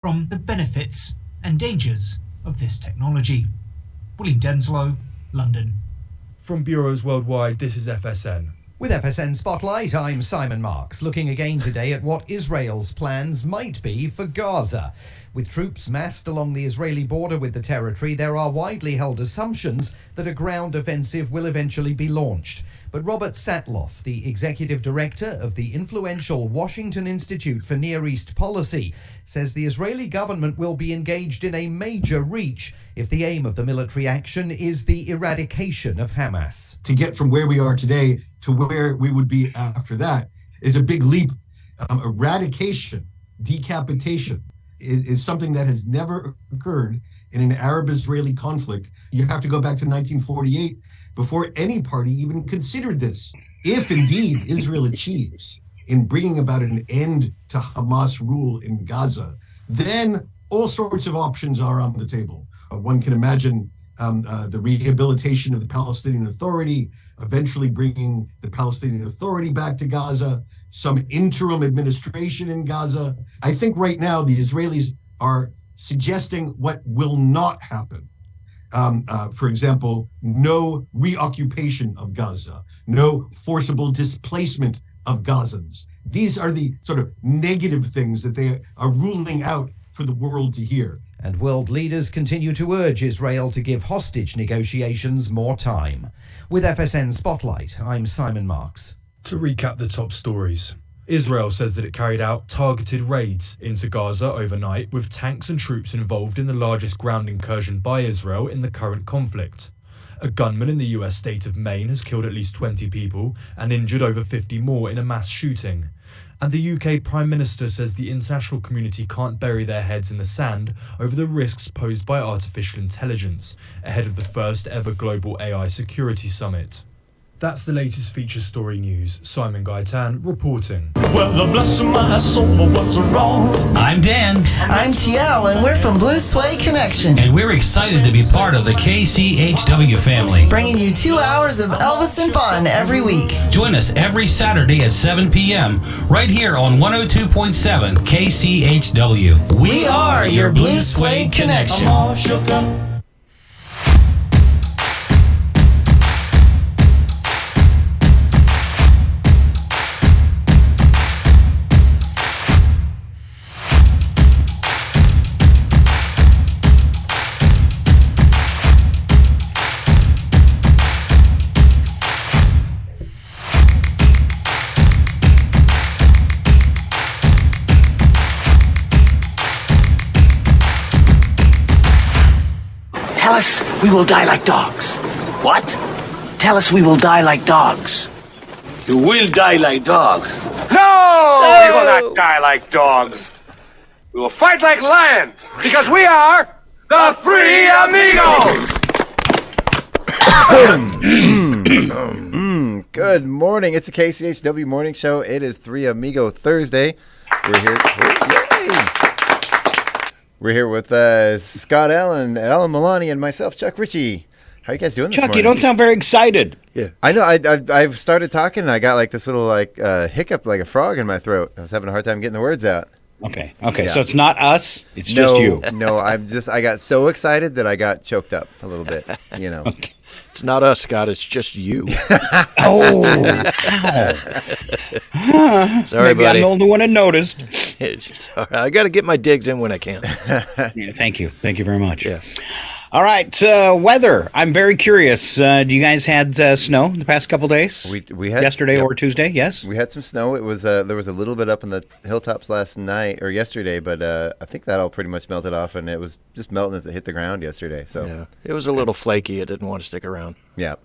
from the benefits and dangers of this technology. William Denslow, London. From Bureaus Worldwide, this is FSN. With FSN Spotlight, I'm Simon Marks, looking again today at what Israel's plans might be for Gaza. With troops massed along the Israeli border with the territory, there are widely held assumptions that a ground offensive will eventually be launched. But Robert Satloff, the executive director of the influential Washington Institute for Near East Policy, says the Israeli government will be engaged in a major reach if the aim of the military action is the eradication of Hamas. To get from where we are today to where we would be after that is a big leap. Eradication, decapitation is something that has never occurred in an Arab-Israeli conflict. You have to go back to 1948 before any party even considered this. If indeed Israel achieves in bringing about an end to Hamas rule in Gaza, then all sorts of options are on the table. One can imagine the rehabilitation of the Palestinian Authority, eventually bringing the Palestinian Authority back to Gaza, some interim administration in Gaza. I think right now the Israelis are suggesting what will not happen. For example, no reoccupation of Gaza, no forcible displacement of Gazans. These are the sort of negative things that they are ruling out for the world to hear. And world leaders continue to urge Israel to give hostage negotiations more time. With FSN Spotlight, I'm Simon Marks. To recap the top stories. Israel says that it carried out targeted raids into Gaza overnight with tanks and troops involved in the largest ground incursion by Israel in the current conflict. A gunman in the US state of Maine has killed at least 20 people and injured over 50 more in a mass shooting. And the UK Prime Minister says the international community can't bury their heads in the sand over the risks posed by artificial intelligence, ahead of the first ever global AI security summit. That's the latest feature story news. Simon Gaitan reporting. Well, bless my soul, what's wrong? I'm Dan. I'm TL, and we're from Blue Suede Connection. And we're excited to be part of the KCHW family. Bringing you 2 hours of Elvis and fun every week. Join us every Saturday at 7 p.m. right here on 102.7 KCHW. We are your Blue Suede Connection. I'm all shook up. Tell us we will die like dogs. What? Tell us we will die like dogs. You will die like dogs. No! We will not die like dogs. We will fight like lions because we are the Three Amigos! Good morning. It's the KCHW Morning Show. It is 3 Amigo Thursday. We're here. Yay! We're here with Scott Allen, Alan Milani, and myself, Chuck Ritchie. How are you guys doing this morning? Chuck, you don't sound very excited. Yeah, I know. I started talking, and I got like this little hiccup, like a frog in my throat. I was having a hard time getting the words out. Okay. Yeah. So it's not us. It's just you. No, I got so excited that I got choked up a little bit. You know. Okay. It's not us, Scott. It's just you. Oh, sorry, maybe buddy. I'm the only one that noticed. Sorry. I got to get my digs in when I can. Yeah, thank you. Thank you very much. Yeah. All right, weather. I'm very curious. Do you guys had snow the past couple days? We had yesterday or Tuesday. Yes, we had some snow. It was there was a little bit up in the hilltops last night or yesterday, but I think that all pretty much melted off, and it was just melting as it hit the ground yesterday. So yeah, it was a little flaky. It didn't want to stick around. Yeah.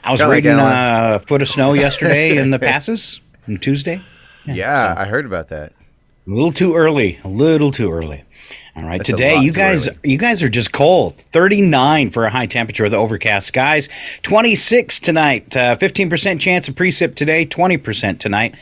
I was reading a foot of snow yesterday in the passes on Tuesday. Yeah, I heard about that. A little too early. All right, That's today you guys are just cold. 39 for a high temperature with overcast skies. 26 tonight. 15% chance of precip today. 20% tonight.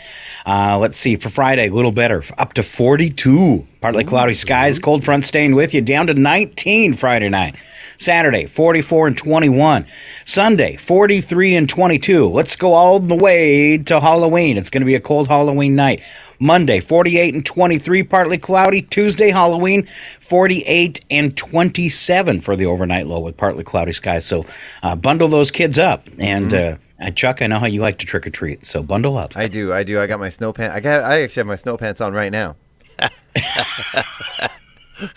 Let's see, for Friday, a little better. Up to 42. Partly cloudy skies. Cold front staying with you. Down to 19 Friday night. Saturday, 44 and 21. Sunday, 43 and 22. Let's go all the way to Halloween. It's going to be a cold Halloween night. Monday, 48 and 23, partly cloudy. Tuesday, Halloween, 48 and 27 for the overnight low with partly cloudy skies. So bundle those kids up. And Chuck, I know how you like to trick or treat, so bundle up. I do. I got my snow pants. I actually have my snow pants on right now. I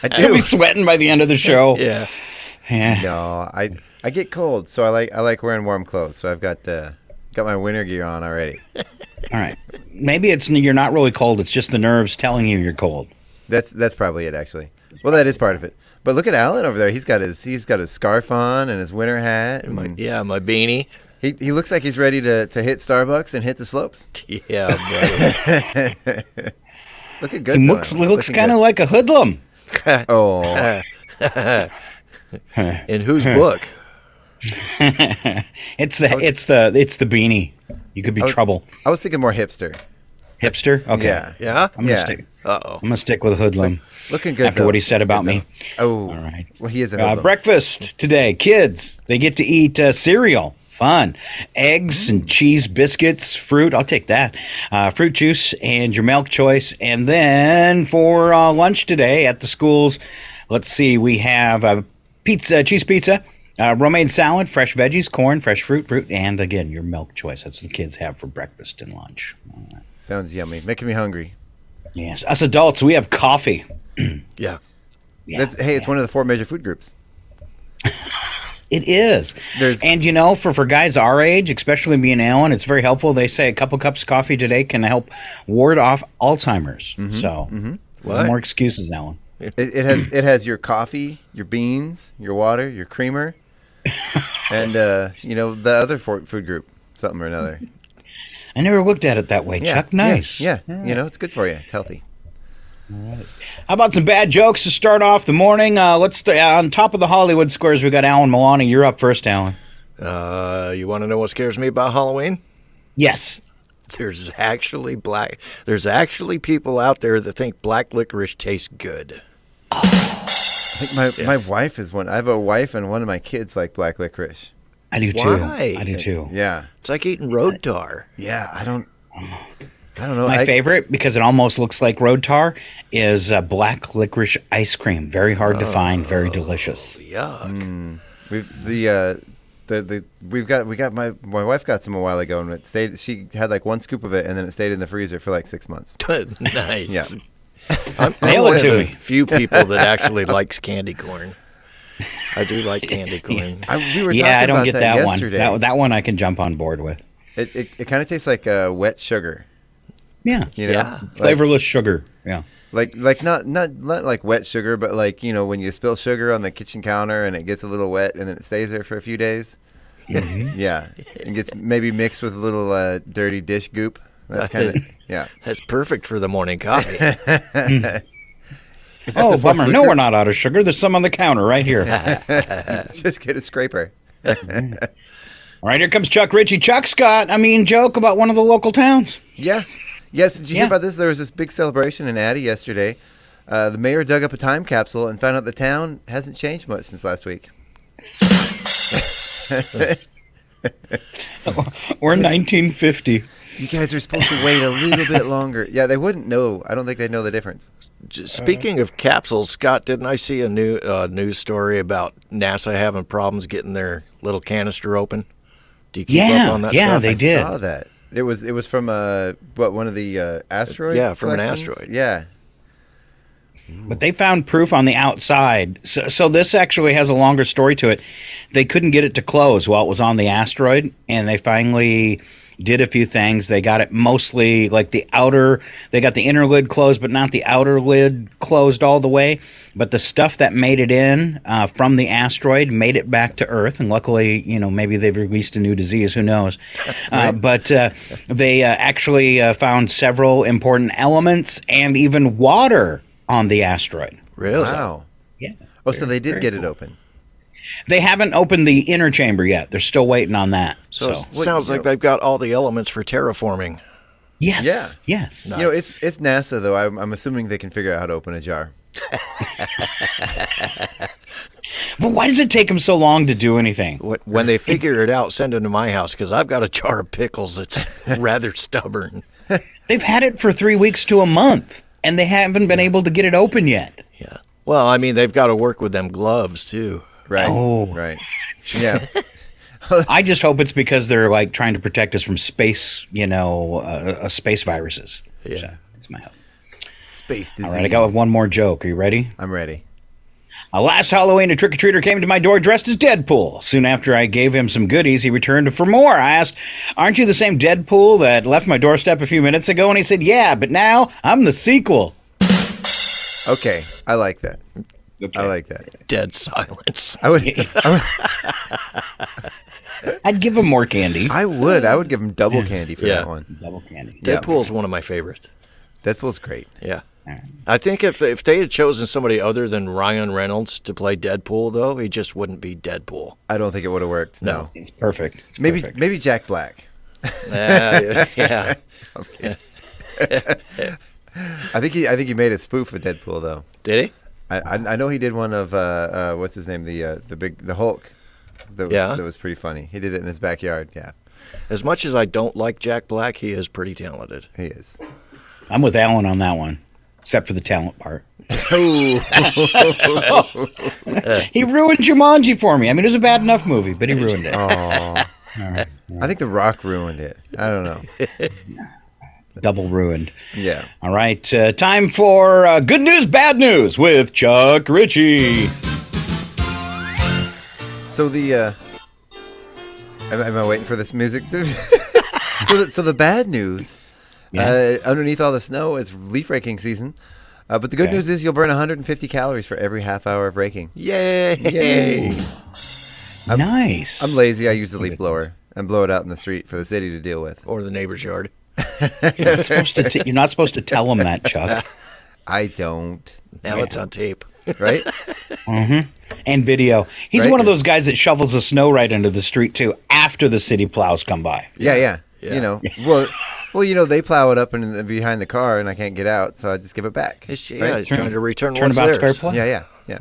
do. You'll be sweating by the end of the show. Yeah. No, I get cold, so I like wearing warm clothes. So I've got my winter gear on already. All right. Maybe you're not really cold. It's just the nerves telling you you're cold. That's probably it, actually. Well, that is part of it. But look at Alan over there. He's got his scarf on and his winter hat. And my beanie. He looks like he's ready to hit Starbucks and hit the slopes. Yeah, buddy. Looking good. He looks kind of like a hoodlum. Oh. In whose book? It's the beanie. You could be trouble. I was thinking more hipster. Hipster? Okay. Yeah. I'm gonna stick with hoodlum. Looking good after what he said about me. Oh, all right. Well, he is a hoodlum. Breakfast today, kids. They get to eat cereal. Fun. Eggs and cheese biscuits, fruit. I'll take that. Fruit juice and your milk choice. And then for lunch today at the schools, let's see, we have cheese pizza, romaine salad, fresh veggies, corn, fresh fruit, and again, your milk choice. That's what the kids have for breakfast and lunch. Sounds yummy. Making me hungry. Yes. Us adults, we have coffee. Yeah. It's one of the 4 major food groups. It is. And, for guys our age, especially me and Alan, it's very helpful. They say a couple cups of coffee today can help ward off Alzheimer's. So, no more excuses, Alan. It has your coffee, your beans, your water, your creamer, and, the other food group, something or another. I never looked at it that way, Chuck. Nice. Yeah. Right. It's good for you. It's healthy. All right. How about some bad jokes to start off the morning? Let's on top of the Hollywood squares. We got Alan Milani. You're up first, Alan. You want to know what scares me about Halloween? Yes. There's actually people out there that think black licorice tastes good. I think my wife is one. I have a wife and one of my kids like black licorice. I do too. Why? I do too. Yeah. It's like eating road tar. Yeah, I don't know. My favorite, because it almost looks like road tar, is black licorice ice cream. Very hard to find, very delicious. Yuck. My wife got some a while ago, and it stayed. She had like 1 scoop of it, and then it stayed in the freezer for like 6 months. Nice. Yeah. I'm one of the few people that actually likes candy corn. I do like candy corn. We were talking I don't about get that one. yesterday. That one I can jump on board with. It kind of tastes like wet sugar. Yeah. Flavorless sugar. Yeah. Like not like wet sugar, but like, when you spill sugar on the kitchen counter and it gets a little wet and then it stays there for a few days. Mm-hmm. Yeah. It gets maybe mixed with a little dirty dish goop. That's kind of, yeah. That's perfect for the morning coffee. Oh, bummer. No, we're not out of sugar. There's some on the counter right here. Just get a scraper. All right, here comes Chuck Ritchie. Chuck's got a mean joke about one of the local towns. Yeah. Yes, did you hear about this? There was this big celebration in Addie yesterday. The mayor dug up a time capsule and found out the town hasn't changed much since last week. Or 1950. You guys are supposed to wait a little bit longer. Yeah, they wouldn't know. I don't think they'd know the difference. Speaking of capsules, Scott, didn't I see a new news story about NASA having problems getting their little canister open? Do you keep up on that stuff? Yeah, they did. I saw that. It was from one of the asteroids? Yeah, from an asteroid. Yeah. But they found proof on the outside. So this actually has a longer story to it. They couldn't get it to close while it was on the asteroid, and they finally did a few things. They got it mostly like they got the inner lid closed, but not the outer lid closed all the way. But the stuff that made it in from the asteroid made it back to Earth. And luckily, maybe they've released a new disease, who knows. But they actually found several important elements and even water on the asteroid. Really? Wow. Yeah. Oh, so they did get it open. They haven't opened the inner chamber yet. They're still waiting on that. So it sounds like they've got all the elements for terraforming. Yes. Yeah. Yes. Nice. It's NASA, though. I'm assuming they can figure out how to open a jar. But why does it take them so long to do anything? When they figure it out, send them to my house, because I've got a jar of pickles that's rather stubborn. They've had it for 3 weeks to a month, and they haven't been able to get it open yet. Yeah. Well, I mean, they've got to work with them gloves, too. Right. Oh. Right. Yeah. I just hope it's because they're like trying to protect us from space, space viruses. Yeah. So that's my hope. Space disease. All right, I got one more joke. Are you ready? I'm ready. Last Halloween, a trick-or-treater came to my door dressed as Deadpool. Soon after I gave him some goodies, he returned for more. I asked, "Aren't you the same Deadpool that left my doorstep a few minutes ago?" And he said, "Yeah, but now I'm the sequel." Okay, I like that. Okay. I like that. Dead silence. I'd give him more candy. I would give him double candy for that one. Double candy. Deadpool's one of my favorites. Deadpool's great. Yeah. I think if they had chosen somebody other than Ryan Reynolds to play Deadpool, though, he just wouldn't be Deadpool. I don't think it would have worked. No. It's perfect. It's maybe perfect. maybe Jack Black. Yeah. Okay. I think he made a spoof of Deadpool though. Did he? I know he did one of what's his name, the Hulk. That was pretty funny. He did it in his backyard. Yeah. As much as I don't like Jack Black, he is pretty talented. He is. I'm with Alan on that one, except for the talent part. He ruined Jumanji for me. I mean, it was a bad enough movie, but he ruined it. Oh. All right. I think The Rock ruined it. I don't know. Double ruined. Yeah. All right. Time for Good News, Bad News with Chuck Ritchie. So am I waiting for this music? So the bad news, underneath all the snow, it's leaf raking season. But the good news is you'll burn 150 calories for every half hour of raking. Yay! Yay! Nice. I'm lazy. I use the leaf blower and blow it out in the street for the city to deal with. Or the neighbor's yard. You're not supposed to tell them that, Chuck. I don't. Now it's on tape. Right? Mm-hmm. And video. He's one of those guys that shovels the snow right into the street, too, after the city plows come by. Yeah. Well, they plow it up and behind the car, and I can't get out, so I just give it back. He's trying to return Turnabout's what's fair theirs. play. Yeah.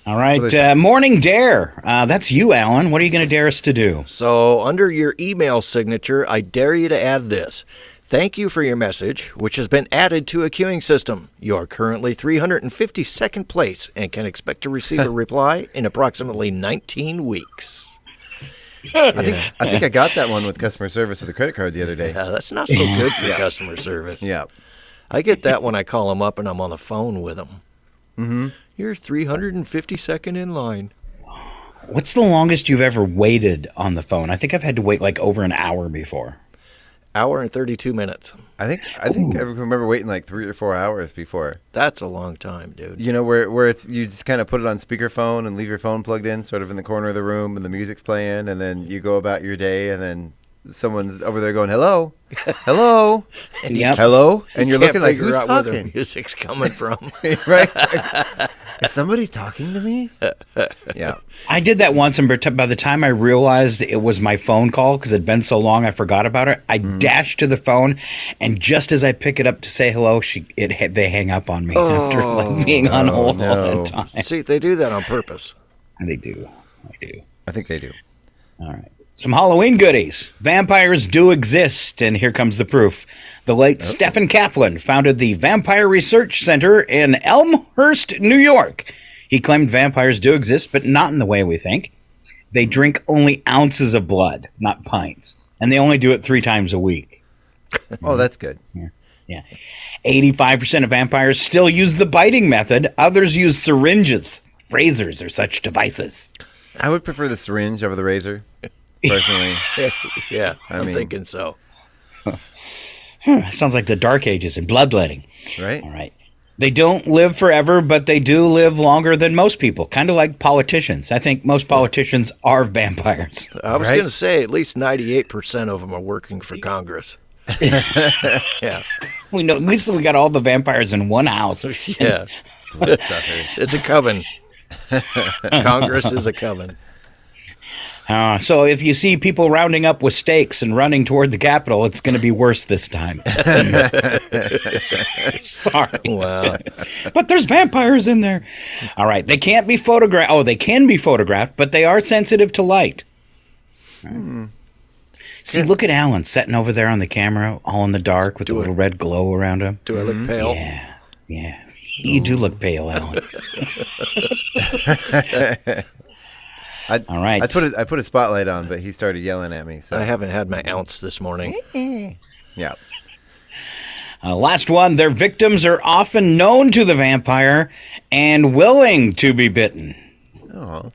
All right. Morning dare. That's you, Alan. What are you going to dare us to do? So, under your email signature, I dare you to add this. Thank you for your message, which has been added to a queuing system. You are currently 352nd place and can expect to receive a reply in approximately 19 weeks. I think I got that one with customer service with the credit card the other day. Yeah, that's not so good for customer service. Yeah. I get that when I call them up and I'm on the phone with them. Mm-hmm. You're 352nd in line. What's the longest you've ever waited on the phone? I think I've had to wait like over an hour before. Hour and 32 minutes. I think I remember waiting like 3 or 4 hours before. That's a long time, dude. You know, where it's you just kind of put it on speakerphone and leave your phone plugged in, sort of in the corner of the room, and the music's playing, and then you go about your day, and then someone's over there going, "Hello, hello, hello," and you're looking like, "Who's out talking?" where the music's coming from. Right? Is somebody talking to me? Yeah. I did that once, and by the time I realized it was my phone call, because it had been so long I forgot about it, I dashed to the phone, and just as I pick it up to say hello, they hang up on me after being on hold all the time. See, they do that on purpose. They do. I think they do. All right. Some Halloween goodies. Vampires do exist, and here comes the proof. The late Stephen Kaplan founded the Vampire Research Center in Elmhurst, New York. He claimed vampires do exist, but not in the way we think. They drink only ounces of blood, not pints, and they only do it 3 times a week. Oh, that's good. Yeah. 85% of vampires still use the biting method. Others use syringes, razors, or such devices. I would prefer the syringe over the razor, personally. Yeah, I'm thinking so. Sounds like the Dark Ages and bloodletting. Right. All right. They don't live forever, but they do live longer than most people, kind of like politicians. I think most politicians are vampires. I was going to say at least 98% of them are working for Congress. Yeah. We know. At least we got all the vampires in one house. Yeah. It's a coven. Congress is a coven. So if you see people rounding up with stakes and running toward the Capitol, it's going to be worse this time. Sorry. Wow. But there's vampires in there. All right. They can't be photographed. Oh, they can be photographed, but they are sensitive to light. See, look at Alan sitting over there on the camera, all in the dark with the little red glow around him. Do I look pale? Yeah. You do look pale, Alan. All right. I put a spotlight on, but he started yelling at me. So I haven't had my ounce this morning. Yeah. Last one. Their victims are often known to the vampire and willing to be bitten. Oh.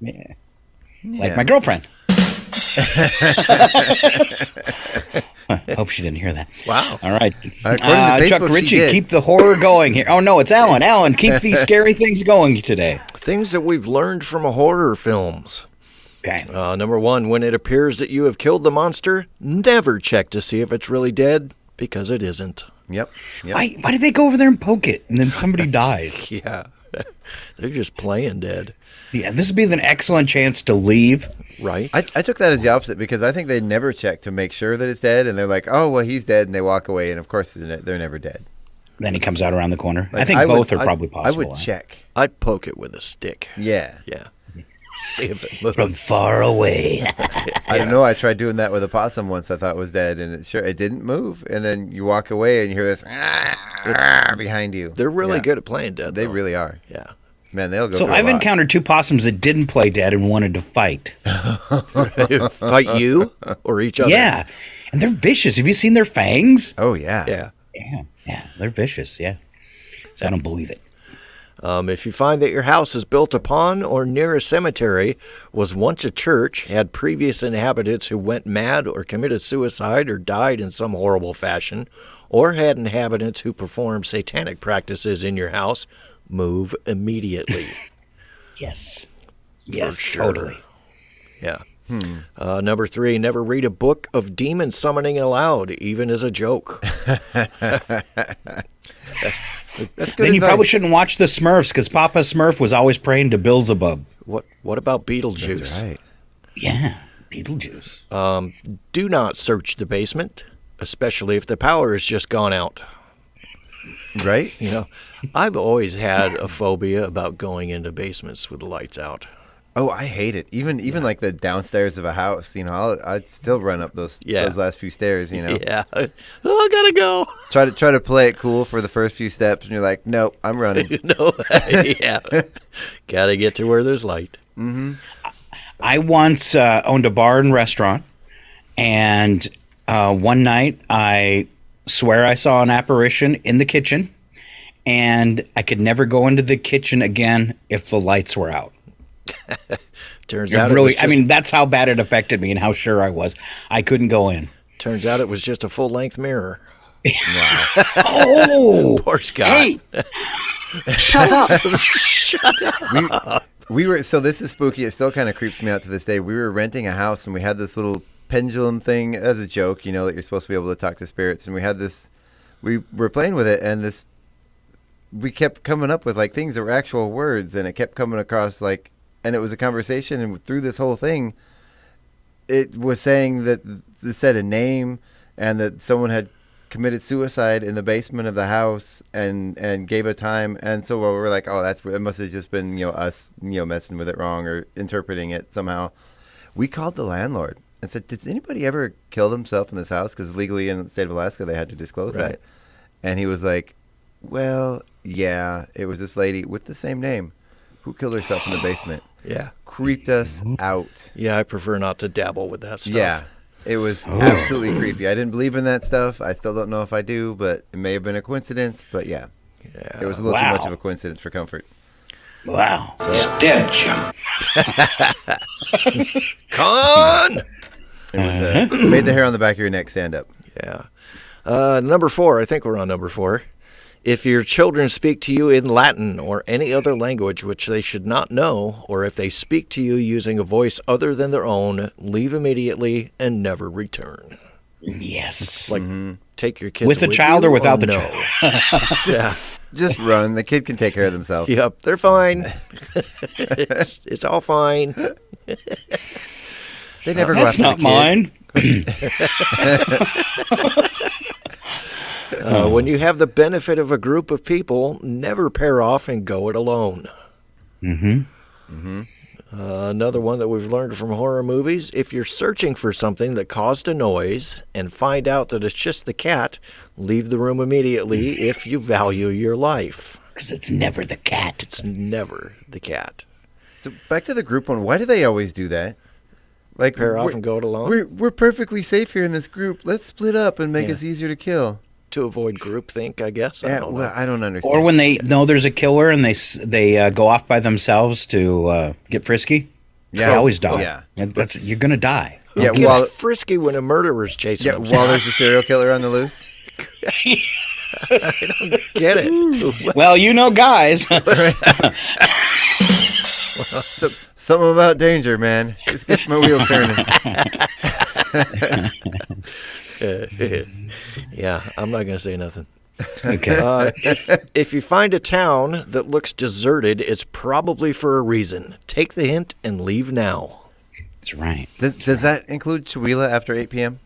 Yeah. Like my girlfriend. Hope she didn't hear that. Wow. All right. According to Chuck Facebook, she Ritchie, did. keep the horror going here. Oh, no, it's Alan. Alan, keep these scary things going today. Things that we've learned from horror films. Okay. Number one, when it appears that you have killed the monster, never check to see if it's really dead, because it isn't. Yep. Why did they go over there and poke it, and then somebody dies? Yeah. They're just playing dead. Yeah, this would be an excellent chance to leave. Right. I took that as the opposite because I think they never check to make sure that it's dead, and they're like, "Oh, well, he's dead," and they walk away, and of course they're never dead. Then he comes out around the corner. Like, I think both are probably possible. I would check. I'd poke it with a stick. Yeah. See if it moves. From far away. I don't know. I tried doing that with a possum once. I thought it was dead, and it didn't move. And then you walk away, and you hear this behind you. They're really good at playing dead. They really are. Yeah. Man, they'll go. So I've encountered two possums that didn't play dead and wanted to fight. Fight you or each other? Yeah, and they're vicious. Have you seen their fangs? Oh yeah. Yeah, they're vicious. Yeah, so I don't believe it. If you find that your house is built upon or near a cemetery, was once a church, had previous inhabitants who went mad or committed suicide or died in some horrible fashion, or had inhabitants who performed satanic practices in your house, move immediately. Yes, sure. Totally. Yeah. Number 3, never read a book of demon summoning aloud, even as a joke. That's good. Then you advice. probably shouldn't watch the Smurfs because Papa Smurf was always praying to Beelzebub. What about Beetlejuice? That's right. Yeah, Beetlejuice. Do not search the basement, especially if the power has just gone out. Right? You know, I've always had a phobia about going into basements with the lights out. Oh, I hate it. Even like the downstairs of a house, you know, I'd still run up those last few stairs, you know. Yeah. Oh, I gotta go. Try to play it cool for the first few steps, and you're like, nope, I'm running. No. Yeah. Gotta get to where there's light. Mm-hmm. I once owned a bar and restaurant, and one night I swear I saw an apparition in the kitchen, and I could never go into the kitchen again if the lights were out. Turns out really, I mean, that's how bad it affected me and how sure I was. I couldn't go in. Turns out it was just a full-length mirror. Wow. Oh, poor Scott. Hey, shut up. Shut up. We were, so this is spooky. It still kind of creeps me out to this day. We were renting a house, and we had this little pendulum thing as a joke, you know, that you're supposed to be able to talk to spirits. And we had this, we were playing with it, and we kept coming up with like things that were actual words, and it kept coming across like, and it was a conversation, and through this whole thing, it was saying that it said a name, and that someone had committed suicide in the basement of the house, and gave a time. And so we were like, oh, it must have just been, you know, us, you know, messing with it wrong or interpreting it somehow. We called the landlord and said, did anybody ever kill themselves in this house? Because legally in the state of Alaska, they had to disclose that. And he was like, well, yeah, it was this lady with the same name who killed herself in the basement. Yeah. Creeped us out. Yeah, I prefer not to dabble with that stuff. Yeah. It was absolutely creepy. I didn't believe in that stuff. I still don't know if I do, but it may have been a coincidence. But yeah. It was a little too much of a coincidence for comfort. Wow. So, he's dead, Jim. Con! It was made the hair on the back of your neck stand up. Yeah. Number 4. I think we're on number 4. If your children speak to you in Latin or any other language which they should not know, or if they speak to you using a voice other than their own, leave immediately and never return. Yes. Like, take your kids with the child or without the child. Just run. The kid can take care of themselves. Yep, they're fine. it's all fine. They never go That's after not mine. When you have the benefit of a group of people, never pair off and go it alone. Another one that we've learned from horror movies. If you're searching for something that caused a noise and find out that it's just the cat, leave the room immediately if you value your life. Because it's never the cat. It's never the cat. So back to the group one. Why do they always do that? Like Pair off and go it alone? We're perfectly safe here in this group. Let's split up and make us easier to kill. To avoid groupthink, I guess. I don't know. I don't understand. Or when they know there's a killer and they go off by themselves to get frisky. Yeah. They always die. Yeah. You're going to die. Who gets frisky when a murderer's chasing them? While there's a serial killer on the loose. I don't get it. Well, you know, guys. Something about danger, man. Just gets my wheels turning. Yeah, I'm not going to say nothing. Okay. If you find a town that looks deserted, it's probably for a reason. Take the hint and leave now. That's right. Does that include Chihuahua after 8 p.m.?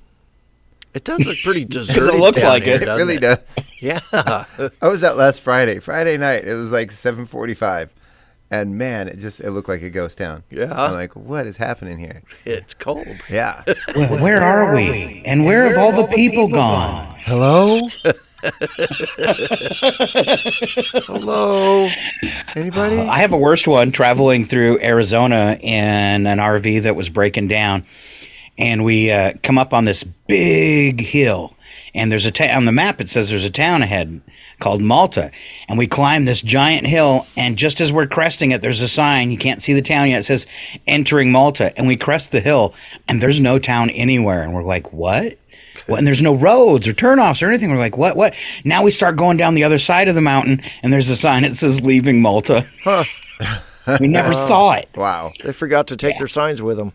It does look pretty deserted. It looks down like here, it. It really it? does. Yeah. I was out last Friday night. It was like 7:45. And man, it looked like a ghost town. Yeah. I'm like, what is happening here? It's cold. Yeah. Where are we? And where have all the people gone? Hello? Hello? Anybody? I have a worst one traveling through Arizona in an RV that was breaking down. And we come up on this big hill. And there's on the map, it says there's a town ahead called Malta. And we climb this giant hill. And just as we're cresting it, there's a sign. You can't see the town yet. It says entering Malta. And we crest the hill. And there's no town anywhere. And we're like, what? And there's no roads or turnoffs or anything. We're like, what? Now we start going down the other side of the mountain. And there's a sign that says leaving Malta. Huh. We never saw it. Wow. They forgot to take their signs with them.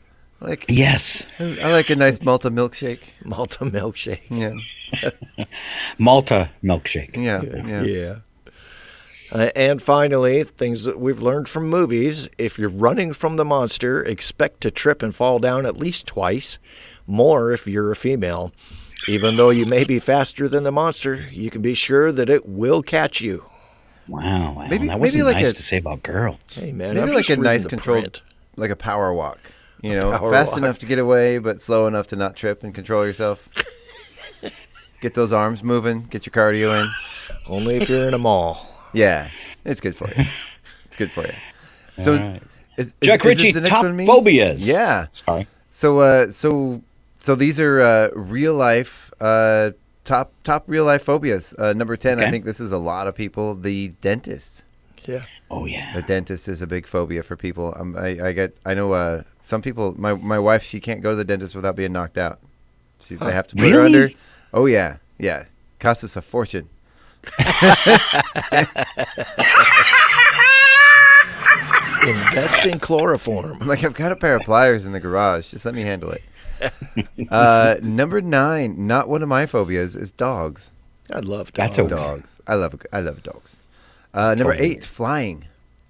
Yes. I like a nice Malta milkshake. Malta milkshake. Yeah. Malta milkshake. Yeah. And finally, things that we've learned from movies. If you're running from the monster, expect to trip and fall down at least twice. More if you're a female. Even though you may be faster than the monster, you can be sure that it will catch you. Wow. Maybe that wasn't like nice to say about girls. Hey, man. Maybe I'm like just a reading nice the controlled, print. like a power walk. You know, Power fast walk. enough to get away, but slow enough to not trip and control yourself. Get those arms moving. Get your cardio in. Only if you're in a mall. Yeah, it's good for you. It's good for you. So, right. is Jack this Ritchie, the next top one, me? phobias. Yeah. Sorry. So these are real life top real life phobias. Number 10. Okay. I think this is a lot of people. The dentist. Yeah. Oh, yeah. The dentist is a big phobia for people. I know some people. My wife, she can't go to the dentist without being knocked out. They have to put her Really? under. Oh yeah. Costs us a fortune. Invest in chloroform. I'm like, I've got a pair of pliers in the garage. Just let me handle it. Number 9, not one of my phobias, is dogs. I love That's dogs. Dogs. I love dogs. Number 8, flying.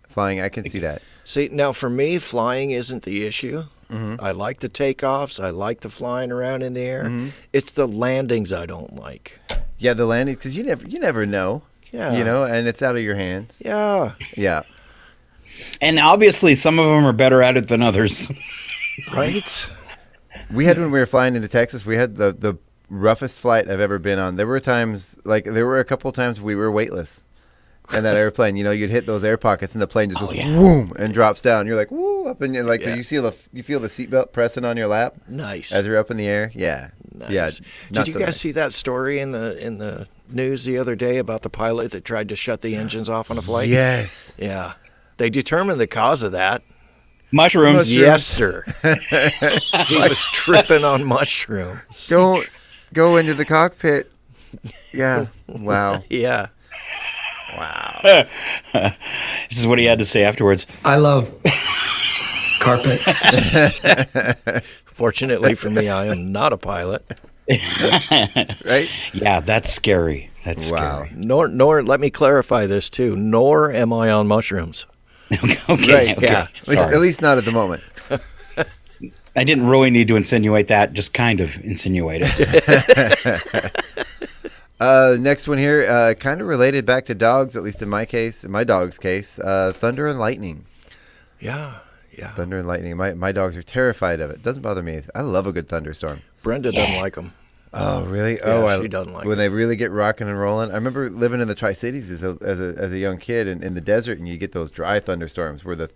Flying, I can see that. See, now for me, flying isn't the issue. Mm-hmm. I like the takeoffs. I like the flying around in the air. It's the landings I don't like. Yeah, the landing, because you never know. Yeah. You know, and it's out of your hands. Yeah. Yeah. And obviously, some of them are better at it than others. Right? We had, when we were flying into Texas, we had the roughest flight I've ever been on. There were a couple times we were weightless. And that airplane, you'd hit those air pockets and the plane just goes boom and drops down. You're like, woo, up and you feel the seatbelt pressing on your lap. Nice. As you're up in the air. Yeah. Nice. Yeah. Did you guys see that story in the news the other day about the pilot that tried to shut the engines off on a flight? Yes. Yeah. They determined the cause of that. Mushrooms. Yes, sir. He was tripping on mushrooms. Don't go into the cockpit. Yeah. Wow. Yeah. Wow. This is what he had to say afterwards. I love carpet. Fortunately for me, I am not a pilot. Right? Yeah, that's scary. That's Wow. scary. Nor let me clarify this too. Nor am I on mushrooms. Okay. Right. Okay. Yeah. At least not at the moment. I didn't really need to insinuate that, just kind of insinuate it. Next one here, kind of related back to dogs, at least in my dog's case, thunder and lightning. Yeah. Yeah. Thunder and lightning. My dogs are terrified of it. Doesn't bother me. I love a good thunderstorm. Brenda doesn't like them. Oh, really? Yeah, she doesn't like when them. they really get rocking and rolling. I remember living in the Tri-Cities as a young kid in the desert, and you get those dry thunderstorms where the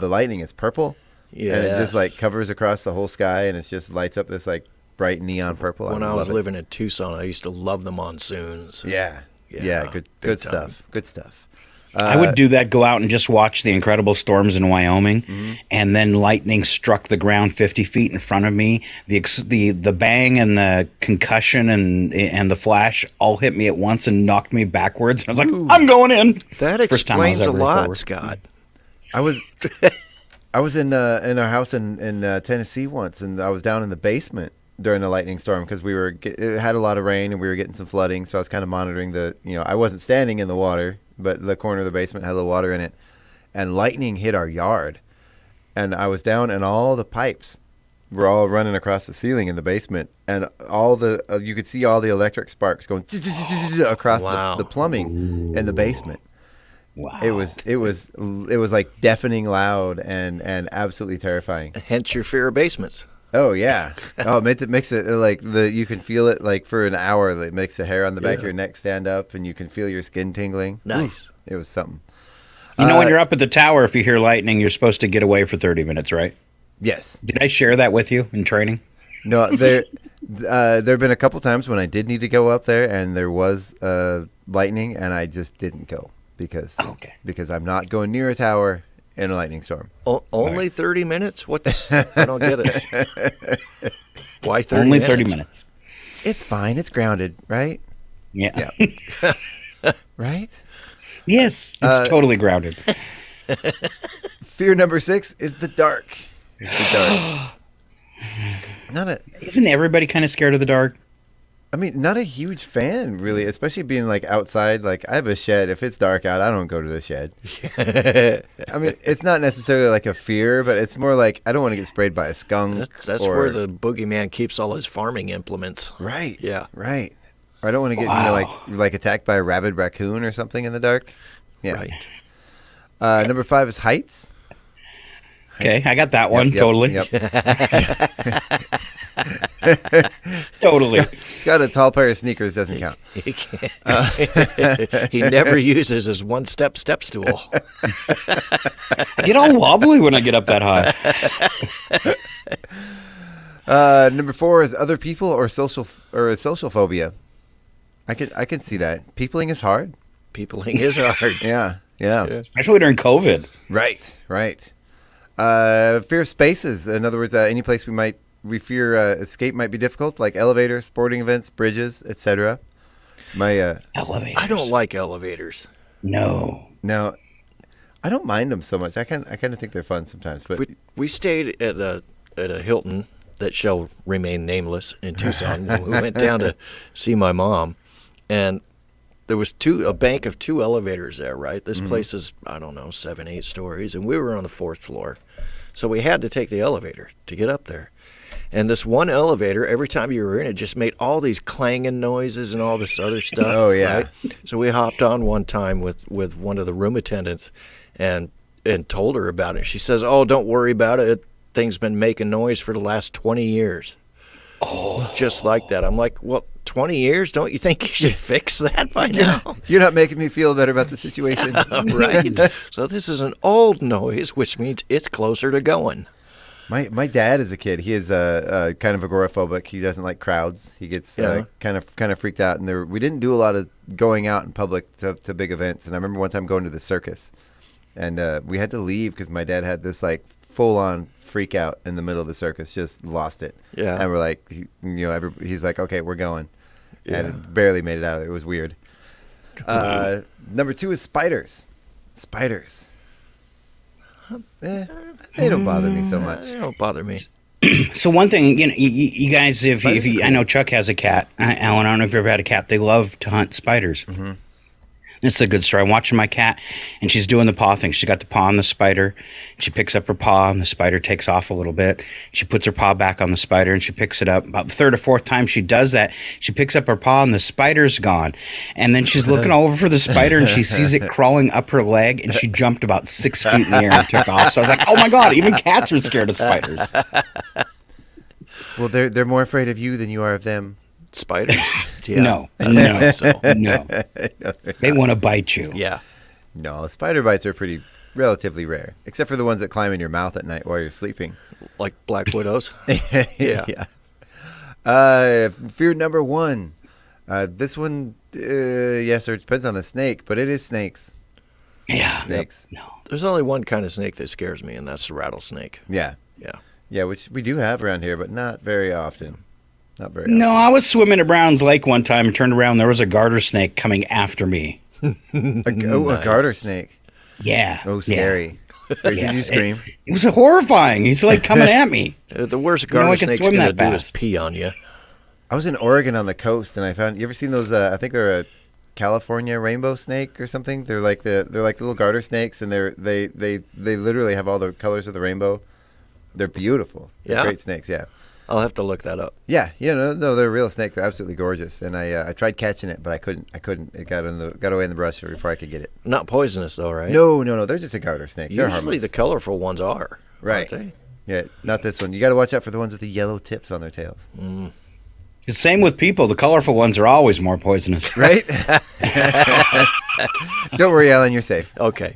lightning is purple. Yeah. And it just like covers across the whole sky, and it just lights up this like bright neon purple. When I was living in Tucson, I used to love the monsoons. Yeah. Good stuff. Good stuff. I would do that, go out and just watch the incredible storms in Wyoming, and then lightning struck the ground 50 feet in front of me. The bang and the concussion and the flash all hit me at once and knocked me backwards. I was like, I'm going in. That explains a lot, Scott. I was in our house in Tennessee once, and I was down in the basement during a lightning storm because it had a lot of rain and we were getting some flooding. So I was kind of monitoring I wasn't standing in the water, but the corner of the basement had a little water in it, and lightning hit our yard, and I was down, and all the pipes were all running across the ceiling in the basement, and all you could see all the electric sparks going across the plumbing in the basement. Wow! It was like deafening loud and absolutely terrifying. Hence your fear of basements. Oh yeah. Oh, it makes it like you can feel it like for an hour. It makes the hair on the back of your neck stand up, and you can feel your skin tingling. Nice. It was something. You know, when you're up at the tower, if you hear lightning, you're supposed to get away for 30 minutes, right? Yes. Did I share that with you in training? No, there have been a couple times when I did need to go up there, and there was lightning, and I just didn't go because I'm not going near a tower in a lightning storm. Only 30 minutes? I don't get it. Why 30 Only minutes? 30 minutes. It's fine. It's grounded, right? Yeah. Right? Yes, it's totally grounded. Fear number 6 is the dark. Isn't everybody kind of scared of the dark? I mean, not a huge fan, really, especially being like outside. Like, I have a shed. If it's dark out, I don't go to the shed. I mean, it's not necessarily like a fear, but it's more like I don't want to get sprayed by a skunk. That's where the boogeyman keeps all his farming implements. Right. Yeah. Right. Or I don't want to get like attacked by a rabid raccoon or something in the dark. Yeah. Right. Number 5 is heights. Okay, I got that one. Yep, totally. Yep. Totally. Got a tall pair of sneakers, doesn't count. He can't. He never uses his one-step step stool. I get all wobbly when I get up that high. Number 4 is other people or social phobia. I can see that. Peopling is hard. Peopling is hard. Yeah. Especially during COVID. Right. Fear of spaces. In other words, any place we fear escape might be difficult, like elevators, sporting events, bridges, etc. Elevators. I don't like elevators. No, I don't mind them so much. I kind of think they're fun sometimes. But we stayed at a Hilton that shall remain nameless in Tucson. We went down to see my mom, and there was a bank of 2 elevators there. Right, this place is 7, 8 stories, and we were on the 4th floor, so we had to take the elevator to get up there. And this one elevator, every time you were in it, just made all these clanging noises and all this other stuff. Oh, yeah. Right? So we hopped on one time with one of the room attendants and told her about it. She says, "Oh, don't worry about it. Thing's been making noise for the last 20 years." Oh. Just like that. I'm like, well, 20 years? Don't you think you should fix that by now? You're not making me feel better about the situation. Right. So this is an old noise, which means it's closer to going. My dad as a kid, he is kind of agoraphobic. He doesn't like crowds. He gets kind of freaked out. And we didn't do a lot of going out in public to big events. And I remember one time going to the circus, and we had to leave because my dad had this like full on freak out in the middle of the circus, just lost it. Yeah. And we're like, he's like, okay, we're going, and barely made it out. It was weird. Number 2 is spiders. Spiders. They don't bother me so much. They don't bother me. So one thing, you guys, if you, I know Chuck has a cat. Alan, I don't know if you've ever had a cat. They love to hunt spiders. Mm-hmm. It's a good story. I'm watching my cat, and she's doing the paw thing. She got the paw on the spider. She picks up her paw, and the spider takes off a little bit. She puts her paw back on the spider, and she picks it up. About the third or fourth time she does that, she picks up her paw, and the spider's gone. And then she's looking over for the spider, and she sees it crawling up her leg, and she jumped about 6 feet in the air and took off. So I was like, oh, my God, even cats are scared of spiders. Well, they're more afraid of you than you are of them. Spiders? Yeah. No. They want to bite you. Yeah. No, spider bites are relatively rare, except for the ones that climb in your mouth at night while you're sleeping. Like black widows? Yeah. Fear number 1. This one, yes, it depends on the snake, but it is snakes. Yeah. Snakes. Yep. No. There's only one kind of snake that scares me, and that's the rattlesnake. Yeah. Yeah. Yeah, which we do have around here, but not very often. Not very often. No, I was swimming at Browns Lake one time and turned around. There was a garter snake coming after me. A garter snake. Yeah. Oh, scary. Yeah. Did you scream? It was horrifying. He's like coming at me. The worst garter snake's going to do is pee on you. I was in Oregon on the coast, and I found. You ever seen those? I think they're a California rainbow snake or something. They're like little garter snakes, and they literally have all the colors of the rainbow. They're beautiful. They're great snakes. Yeah. I'll have to look that up. Yeah, no, they're a real snake. They're absolutely gorgeous, and I tried catching it, but I couldn't. It got away in the brush before I could get it. Not poisonous though, right? No, they're just a garter snake. They're Usually harmless. the colorful ones are, right? Aren't they? Yeah, not this one. You got to watch out for the ones with the yellow tips on their tails. The same with people. The colorful ones are always more poisonous, right? Don't worry, Alan, you're safe. Okay.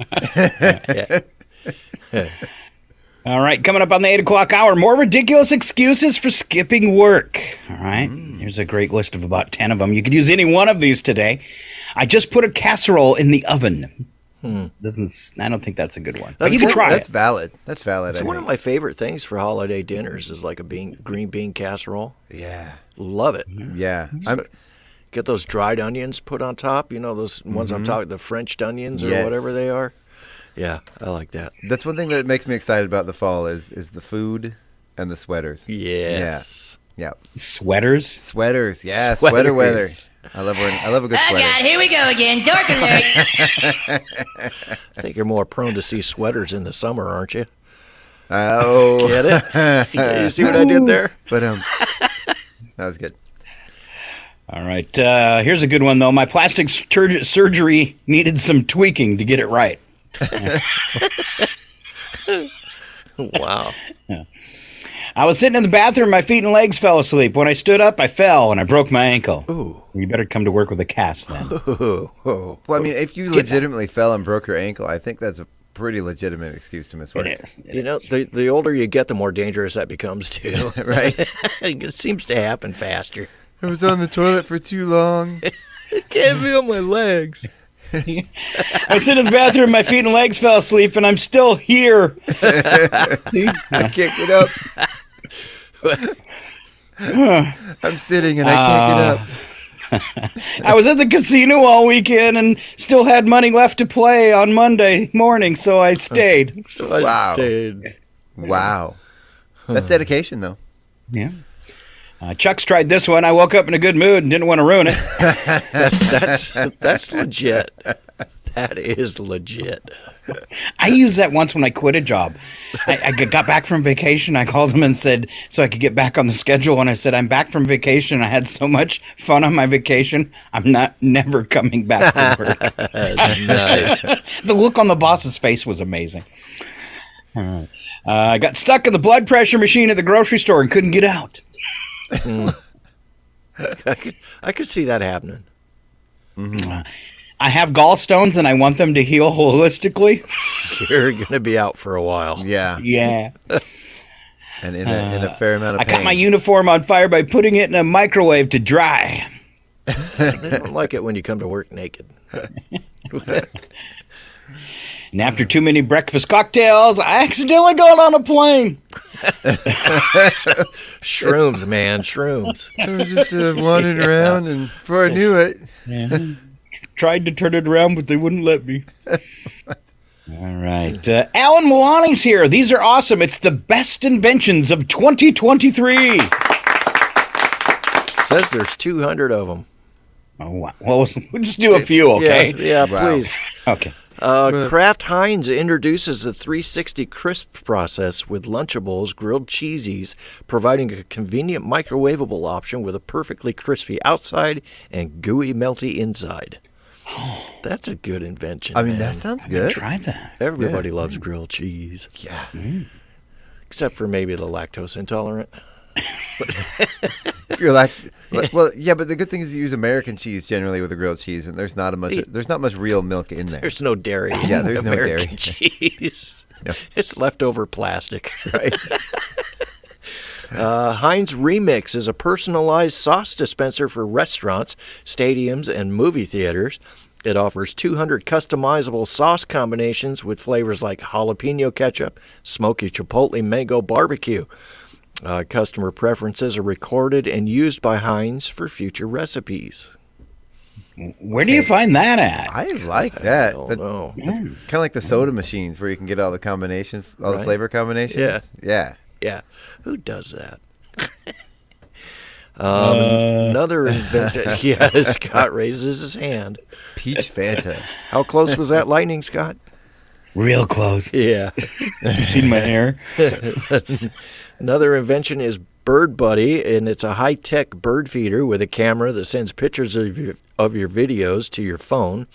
All right, coming up on the 8 o'clock hour, more ridiculous excuses for skipping work. All right, here's a great list of about 10 of them. You could use any one of these today. I just put a casserole in the oven. I don't think that's a good one. But you can try That's it. valid. That's valid. It's one of my favorite things for holiday dinners is like a green bean casserole. Yeah. Love it. Yeah. Get those dried onions put on top. You know, those ones I'm talking, the French onions or whatever they are. Yeah, I like that. That's one thing that makes me excited about the fall is the food and the sweaters. Yes. Yeah. Sweaters? Yeah, sweater weather. I love a good sweater. Oh, God, here we go again. Dark alert. I think you're more prone to see sweaters in the summer, aren't you? Oh. Get it? You see what I did there? But that was good. All right. Here's a good one, though. My plastic surgery needed some tweaking to get it right. Wow. Yeah. I was sitting in the bathroom. My feet and legs fell asleep. When I stood up, I fell and I broke my ankle. Ooh. You better come to work with a cast then. Well, I mean, if you legitimately fell and broke your ankle, I think that's a pretty legitimate excuse to miss work. You know, the older you get, the more dangerous that becomes too. Right? It seems to happen faster. I was on the toilet for too long. I can't feel my legs. I was sitting in the bathroom, my feet and legs fell asleep, and I'm still here. I can't get up. I'm sitting and I can't get up. I was at the casino all weekend and still had money left to play on Monday morning, so I stayed. Wow. That's dedication, though. Yeah. Chuck's tried this one. I woke up in a good mood and didn't want to ruin it. That's legit. That is legit. I used that once when I quit a job. I got back from vacation. I called them and said, so I could get back on the schedule. And I said, I'm back from vacation. I had so much fun on my vacation. I'm never coming back to work. The look on the boss's face was amazing. I got stuck in the blood pressure machine at the grocery store and couldn't get out. I could see that happening. I have gallstones and I want them to heal holistically. You're going to be out for a while. Yeah. Yeah. And in a fair amount of I pain. caught my uniform on fire by putting it in a microwave to dry. They don't like it when you come to work naked. And after too many breakfast cocktails, I accidentally got on a plane. Shrooms, man, shrooms. I was just wandering around, and before I knew it... Yeah. Tried to turn it around, but they wouldn't let me. All right. Alan Milani's here. These are awesome. It's the best inventions of 2023. Says there's 200 of them. Oh, wow. Well, we'll just do a few, okay? Yeah, Wow. please. Okay. Kraft Heinz introduces the 360 crisp process with Lunchables grilled cheesies, providing a convenient microwavable option with a perfectly crispy outside and gooey melty inside. That's a good invention. I mean, man. that sounds good. Try that. Everybody loves grilled cheese. Yeah. Except for maybe the lactose intolerant. If you're like, well, yeah, but the good thing is you use American cheese generally with a grilled cheese, and there's not much real milk in there. There's no dairy. Yeah, there's no American dairy. cheese. No. It's leftover plastic. Right. Heinz Remix is a personalized sauce dispenser for restaurants, stadiums, and movie theaters. It offers 200 customizable sauce combinations with flavors like jalapeno ketchup, smoky chipotle mango barbecue. Customer preferences are recorded and used by Heinz for future recipes. Where do you find that at? I like that. I don't know. Kind of like the soda machines where you can get all the combinations, all the flavor combinations. Yeah. Yeah. Who does that? Another invention. Yeah, Scott raises his hand. Peach Fanta. How close was that lightning, Scott? Real close. Yeah. You seen my hair? Another invention is Bird Buddy, and it's a high-tech bird feeder with a camera that sends pictures of your videos to your phone.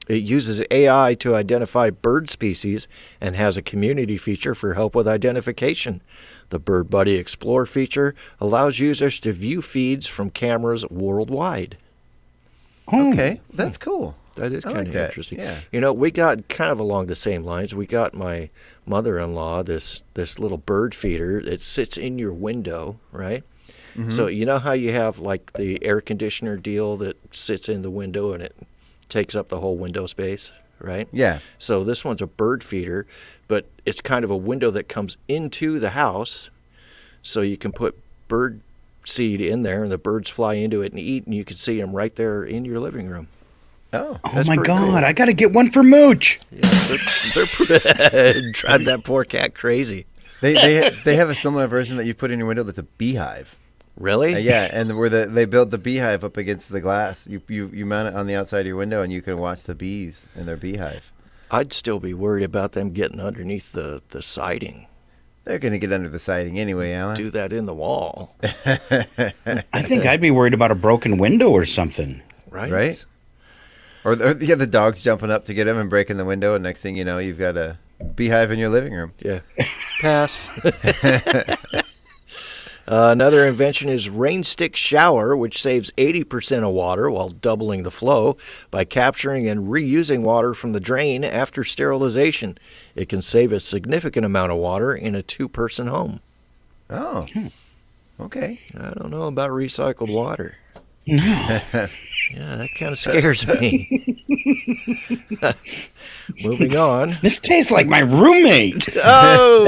It uses AI to identify bird species and has a community feature for help with identification. The Bird Buddy Explore feature allows users to view feeds from cameras worldwide. Okay, that's cool. That is I kind like of that, interesting. yeah. You know, we got kind of along the same lines. We got my mother-in-law this little bird feeder that sits in your window, right? Mm-hmm. So you know how you have like the air conditioner deal that sits in the window and it takes up the whole window space, right? Yeah. So this one's a bird feeder, but it's kind of a window that comes into the house, so you can put bird seed in there and the birds fly into it and eat, and you can see them right there in your living room. Oh, Oh my God! cool. I got to get one for Mooch. Yeah, they're drive that poor cat crazy. They have a similar version that you put in your window that's a beehive. Really? Yeah, and where they build the beehive up against the glass. You mount it on the outside of your window, and you can watch the bees in their beehive. I'd still be worried about them getting underneath the siding. They're going to get under the siding anyway, Alan. Do that in the wall. I think I'd be worried about a broken window or something. Right? Or the dog's jumping up to get him and breaking the window, and next thing you know, you've got a beehive in your living room. Yeah. Pass. Another invention is Rain Stick Shower, which saves 80% of water while doubling the flow by capturing and reusing water from the drain after sterilization. It can save a significant amount of water in a two-person home. Oh, okay. I don't know about recycled water. No. Yeah, that kind of scares me. Moving on. This tastes like my roommate. Oh,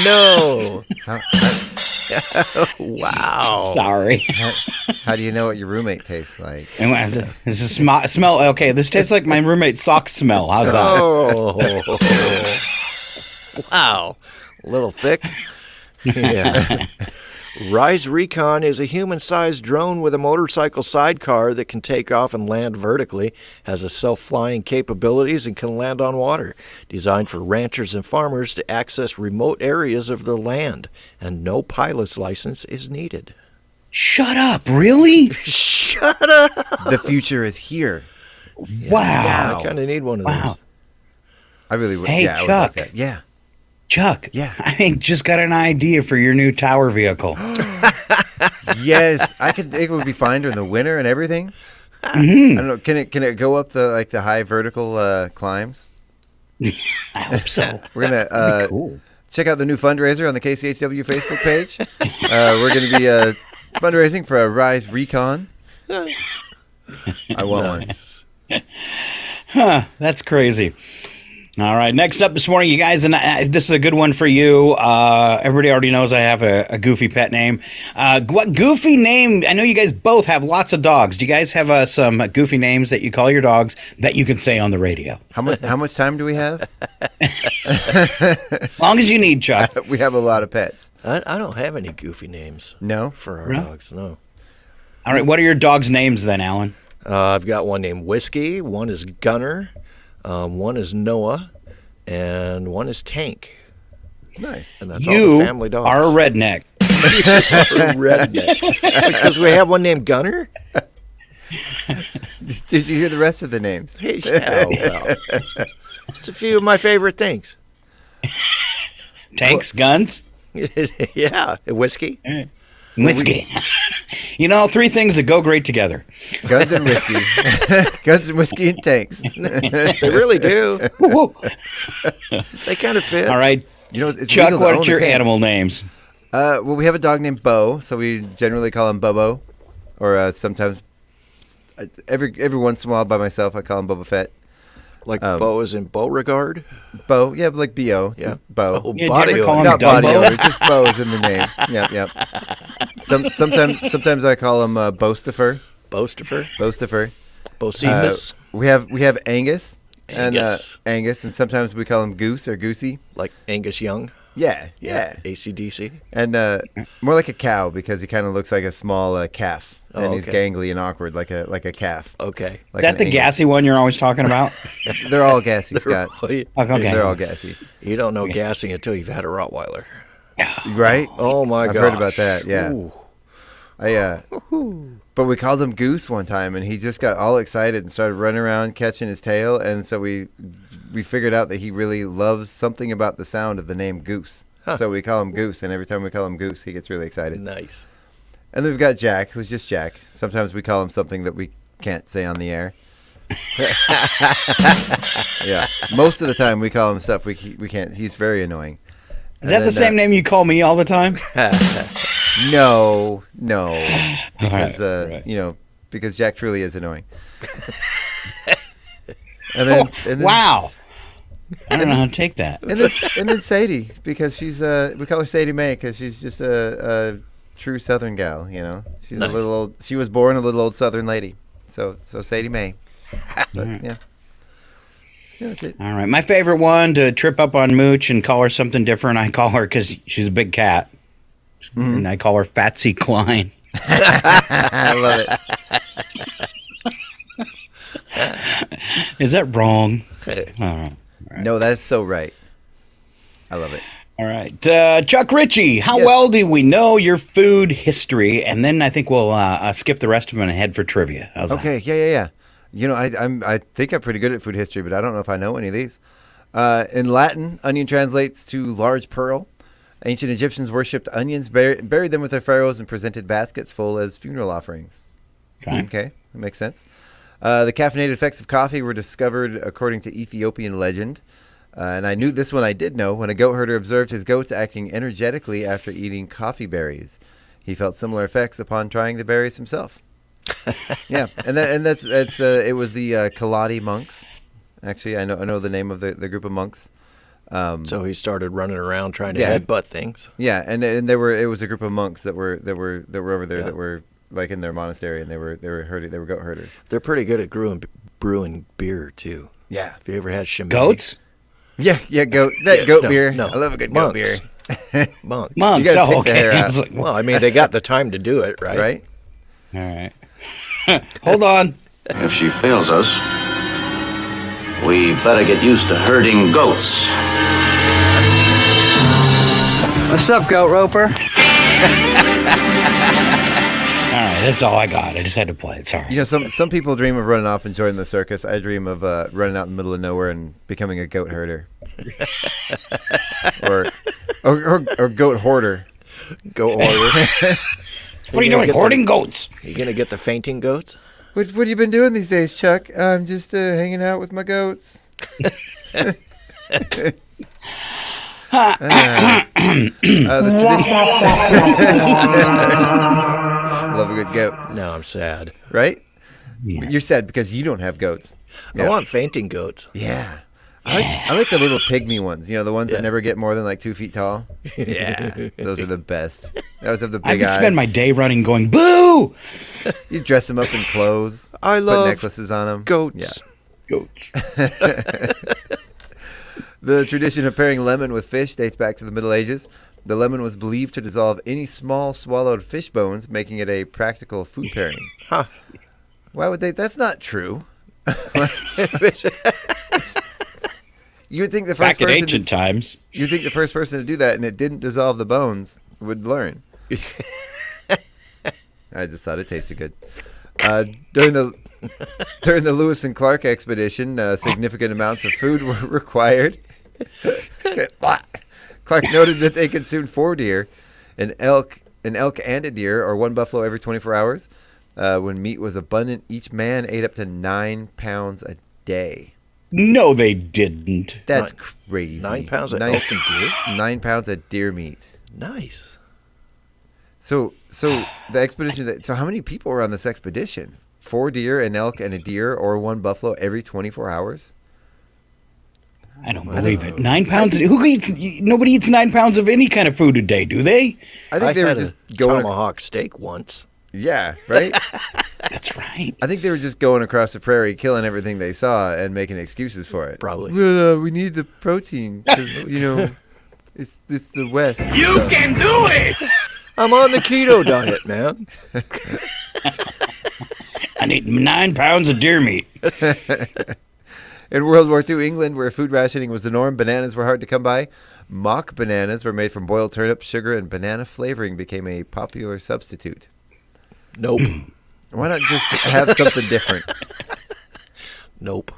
no. Wow. Sorry. How do you know what your roommate tastes like? It's a smell. Okay, this tastes like my roommate's sock smell. How's that? Oh. Wow. A little thick. Yeah. Rise Recon is a human-sized drone with a motorcycle sidecar that can take off and land vertically, has a self-flying capabilities, and can land on water. Designed for ranchers and farmers to access remote areas of their land, and no pilot's license is needed. Shut up! Really? Shut up! The future is here. Wow. Yeah, I kind of need one of those. I really would. Hey, yeah, I would Chuck. like that. Yeah. Chuck. Yeah. I just got an idea for your new tower vehicle. Yes, I could. It would be fine during the winter and everything. Mm-hmm. I don't know. Can it go up the high vertical climbs? I hope so. We're gonna That'd be cool. check out the new fundraiser on the KCHW Facebook page. We're gonna be fundraising for a Rise Recon. I want one. Huh, that's crazy. All right, next up this morning, you guys, and this is a good one for you. Everybody already knows I have a goofy pet name. What goofy name? I know you guys both have lots of dogs. Do you guys have some goofy names that you call your dogs that you can say on the radio? How much time do we have? Long as you need, Chuck. We have a lot of pets. I don't have any goofy names. No? For our Really? dogs, no. All right, what are your dogs' names then, Alan? I've got one named Whiskey, one is Gunner, one is Noah, and one is Tank. Nice. And that's all You the family dogs. are a redneck. Redneck. Because we have one named Gunner? Did you hear the rest of the names? Yeah, well, just a few of my favorite things. Tanks, guns, Yeah, whiskey. whiskey. You know, 3 things that go great together. Guns and whiskey. Guns and whiskey and tanks. They really do. They kind of fit. All right. You know, it's Chuck, legal to what's own a your tank. animal names? Well, we have a dog named Bo, so we generally call him Bobo, or sometimes every once in a while by myself I call him Boba Fett. Like Bo is in Beauregard? Bo, yeah, like B.O. Yeah. Just Bo. Oh, Yeah, body did you ever call odor. him Not body Dumbo? odor, just Bo is in the name. Yep. Sometimes I call him Bostifer. Bostifer? Bocephus? We have Angus. Angus. And Angus, and sometimes we call him Goose or Goosey. Like Angus Young? Yeah. AC/DC? And more like a cow because he kind of looks like a small calf, and he's okay. gangly and awkward like a calf. Okay. Like Is that an the Angus. gassy one you're always talking about? They're all gassy, Scott. Okay. They're all gassy, You don't know gassing until you've had a Rottweiler. right? Oh my god! I've heard about that. Yeah. Ooh. But we called him Goose one time, and he just got all excited and started running around catching his tail, and so we figured out that he really loves something about the sound of the name Goose. Huh. So we call him Goose, and every time we call him Goose, he gets really excited. Nice. And then we've got Jack, who's just Jack. Sometimes we call him something that we can't say on the air. Yeah. Most of the time we call him stuff we can't. He's very annoying. Is that the same name you call me all the time? No. Because right. because Jack truly is annoying. and then Wow. I don't know how to take that. And then Sadie, because she's we call her Sadie Mae because she's just a true Southern gal. She's Nice. a little old. She was born a little old Southern lady. So Sadie Mae. But, yeah. Yeah, that's it. All right. My favorite one to trip up on Mooch and call her something different. I call her because she's a big cat. Mm-hmm. And I call her Fatsy Klein. I love it. Is that wrong? All right. No, that's so right. I love it. All right. Chuck Ritchie, how Yes. well do we know your food history? And then I think we'll skip the rest of them and head for trivia. How's that? Okay, yeah. I think I'm pretty good at food history, but I don't know if I know any of these. In Latin, onion translates to large pearl. Ancient Egyptians worshipped onions, buried them with their pharaohs, and presented baskets full as funeral offerings. Okay, that makes sense. The caffeinated effects of coffee were discovered according to Ethiopian legend. And I knew this one I did know when a goat herder observed his goats acting energetically after eating coffee berries. He felt similar effects upon trying the berries himself. Yeah, and that's it was the Kaladi monks. Actually, I know the name of the group of monks. So he started running around trying to Yeah. headbutt things. Yeah, and it was a group of monks that were over there that were like in their monastery, and they were goat herders. They're pretty good at brewing beer too. Yeah. Have you ever had Chimay? Goats? Yeah, goat beer. No, I love a good monks. goat beer. Monks. Monks. You gotta Oh, pick the okay. hair I out. was like, Well, I mean, they got the time to do it, right? Right? all right. Hold on. If she fails us, we better get used to herding goats. What's up, goat roper? All right, that's all I got. I just had to play it. Sorry. Some people dream of running off and joining the circus. I dream of running out in the middle of nowhere and becoming a goat herder, or goat hoarder. Goat hoarder. What are you doing? Hoarding goats. You gonna get the fainting goats? What have you been doing these days, Chuck? I'm just hanging out with my goats. Love a good goat. No, I'm sad. Right? Yeah. You're sad because you don't have goats. I want fainting goats. Yeah. I like the little pygmy ones. The ones that never get more than like 2 feet tall. Yeah. Those are the best. Those have the I big could eyes. spend my day running going, boo! You dress them up in clothes. I love put necklaces on them. goats. Yeah. Goats. The tradition of pairing lemon with fish dates back to the Middle Ages. The lemon was believed to dissolve any small swallowed fish bones, making it a practical food pairing. Huh. Why would they? That's not true. You would think the first Back in person ancient times. You'd think the first person to do that and it didn't dissolve the bones would learn. I just thought it tasted good. During the Lewis and Clark expedition, significant amounts of food were required. Clark noted that they consumed 4 deer, an elk and a deer, or 1 buffalo every 24 hours. When meat was abundant, each man ate up to 9 pounds a day. No, they didn't. That's crazy. 9 pounds of elk and deer? 9 pounds of deer meat. Nice. So the expedition. So how many people were on this expedition? 4 deer, an elk, and a deer, or 1 buffalo every 24 hours? I don't believe it. 9 pounds? Who eats? Nobody eats 9 pounds of any kind of food a day, do they? I think they were just going tomahawk steak once. Yeah, right? That's right. I think they were just going across the prairie, killing everything they saw, and making excuses for it. Probably. Well, we need the protein because it's the West. You can do it! I'm on the keto diet, man. I need 9 pounds of deer meat. In World War II, England, where food rationing was the norm, bananas were hard to come by. Mock bananas were made from boiled turnips, sugar, and banana flavoring became a popular substitute. Nope. Why not just have something different? Nope.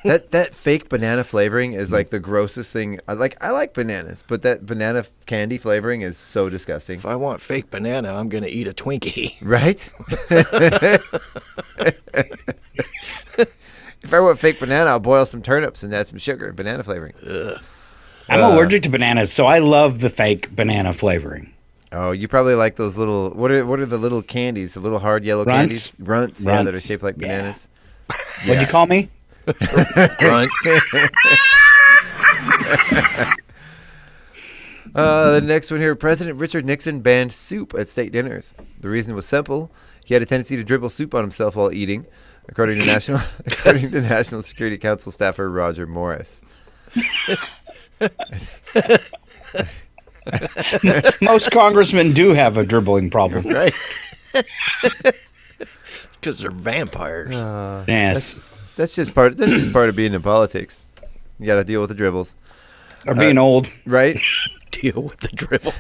That fake banana flavoring is like the grossest thing. I like bananas, but that banana candy flavoring is so disgusting. If I want fake banana, I'm going to eat a Twinkie. Right? If I want fake banana, I'll boil some turnips and add some sugar and banana flavoring. Ugh. I'm allergic to bananas, so I love the fake banana flavoring. Oh, you probably like those little. What are the little candies? The little hard yellow Runts? candies. Runts. Yeah, that are shaped like bananas. What'd you call me? Runt. The next one here. President Richard Nixon banned soup at state dinners. The reason was simple. He had a tendency to dribble soup on himself while eating, according to National Security Council staffer Roger Morris. Most congressmen do have a dribbling problem. Right. Because they're vampires. Yes. That's just part of being in politics. You got to deal with the dribbles. Or being old. Right? Deal with the dribble.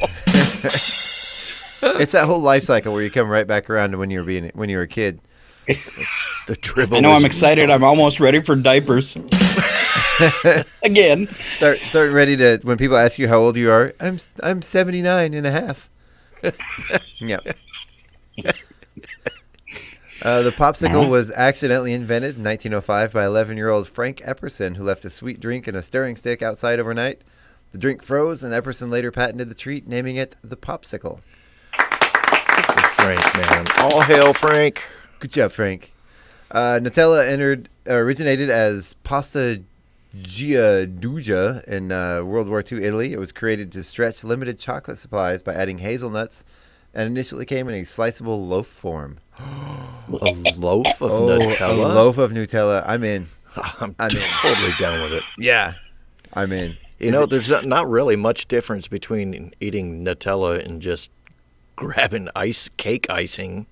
It's that whole life cycle where you come right back around to when you were a kid. The dribble. I know, I'm excited. I'm almost ready for diapers. Again. Start ready to, when people ask you how old you are, I'm 79 and a half. Yeah. The popsicle was accidentally invented in 1905 by 11-year-old Frank Epperson, who left a sweet drink and a stirring stick outside overnight. The drink froze, and Epperson later patented the treat, naming it the popsicle. Good for Frank, man. All hail, Frank. Good job, Frank. Nutella originated as pasta giudica in World War II Italy. It was created to stretch limited chocolate supplies by adding hazelnuts, and initially came in a sliceable loaf form. A loaf of Nutella? A loaf of Nutella. I'm in. I'm totally down with it. Yeah, I'm in. There's not really much difference between eating Nutella and just grabbing cake icing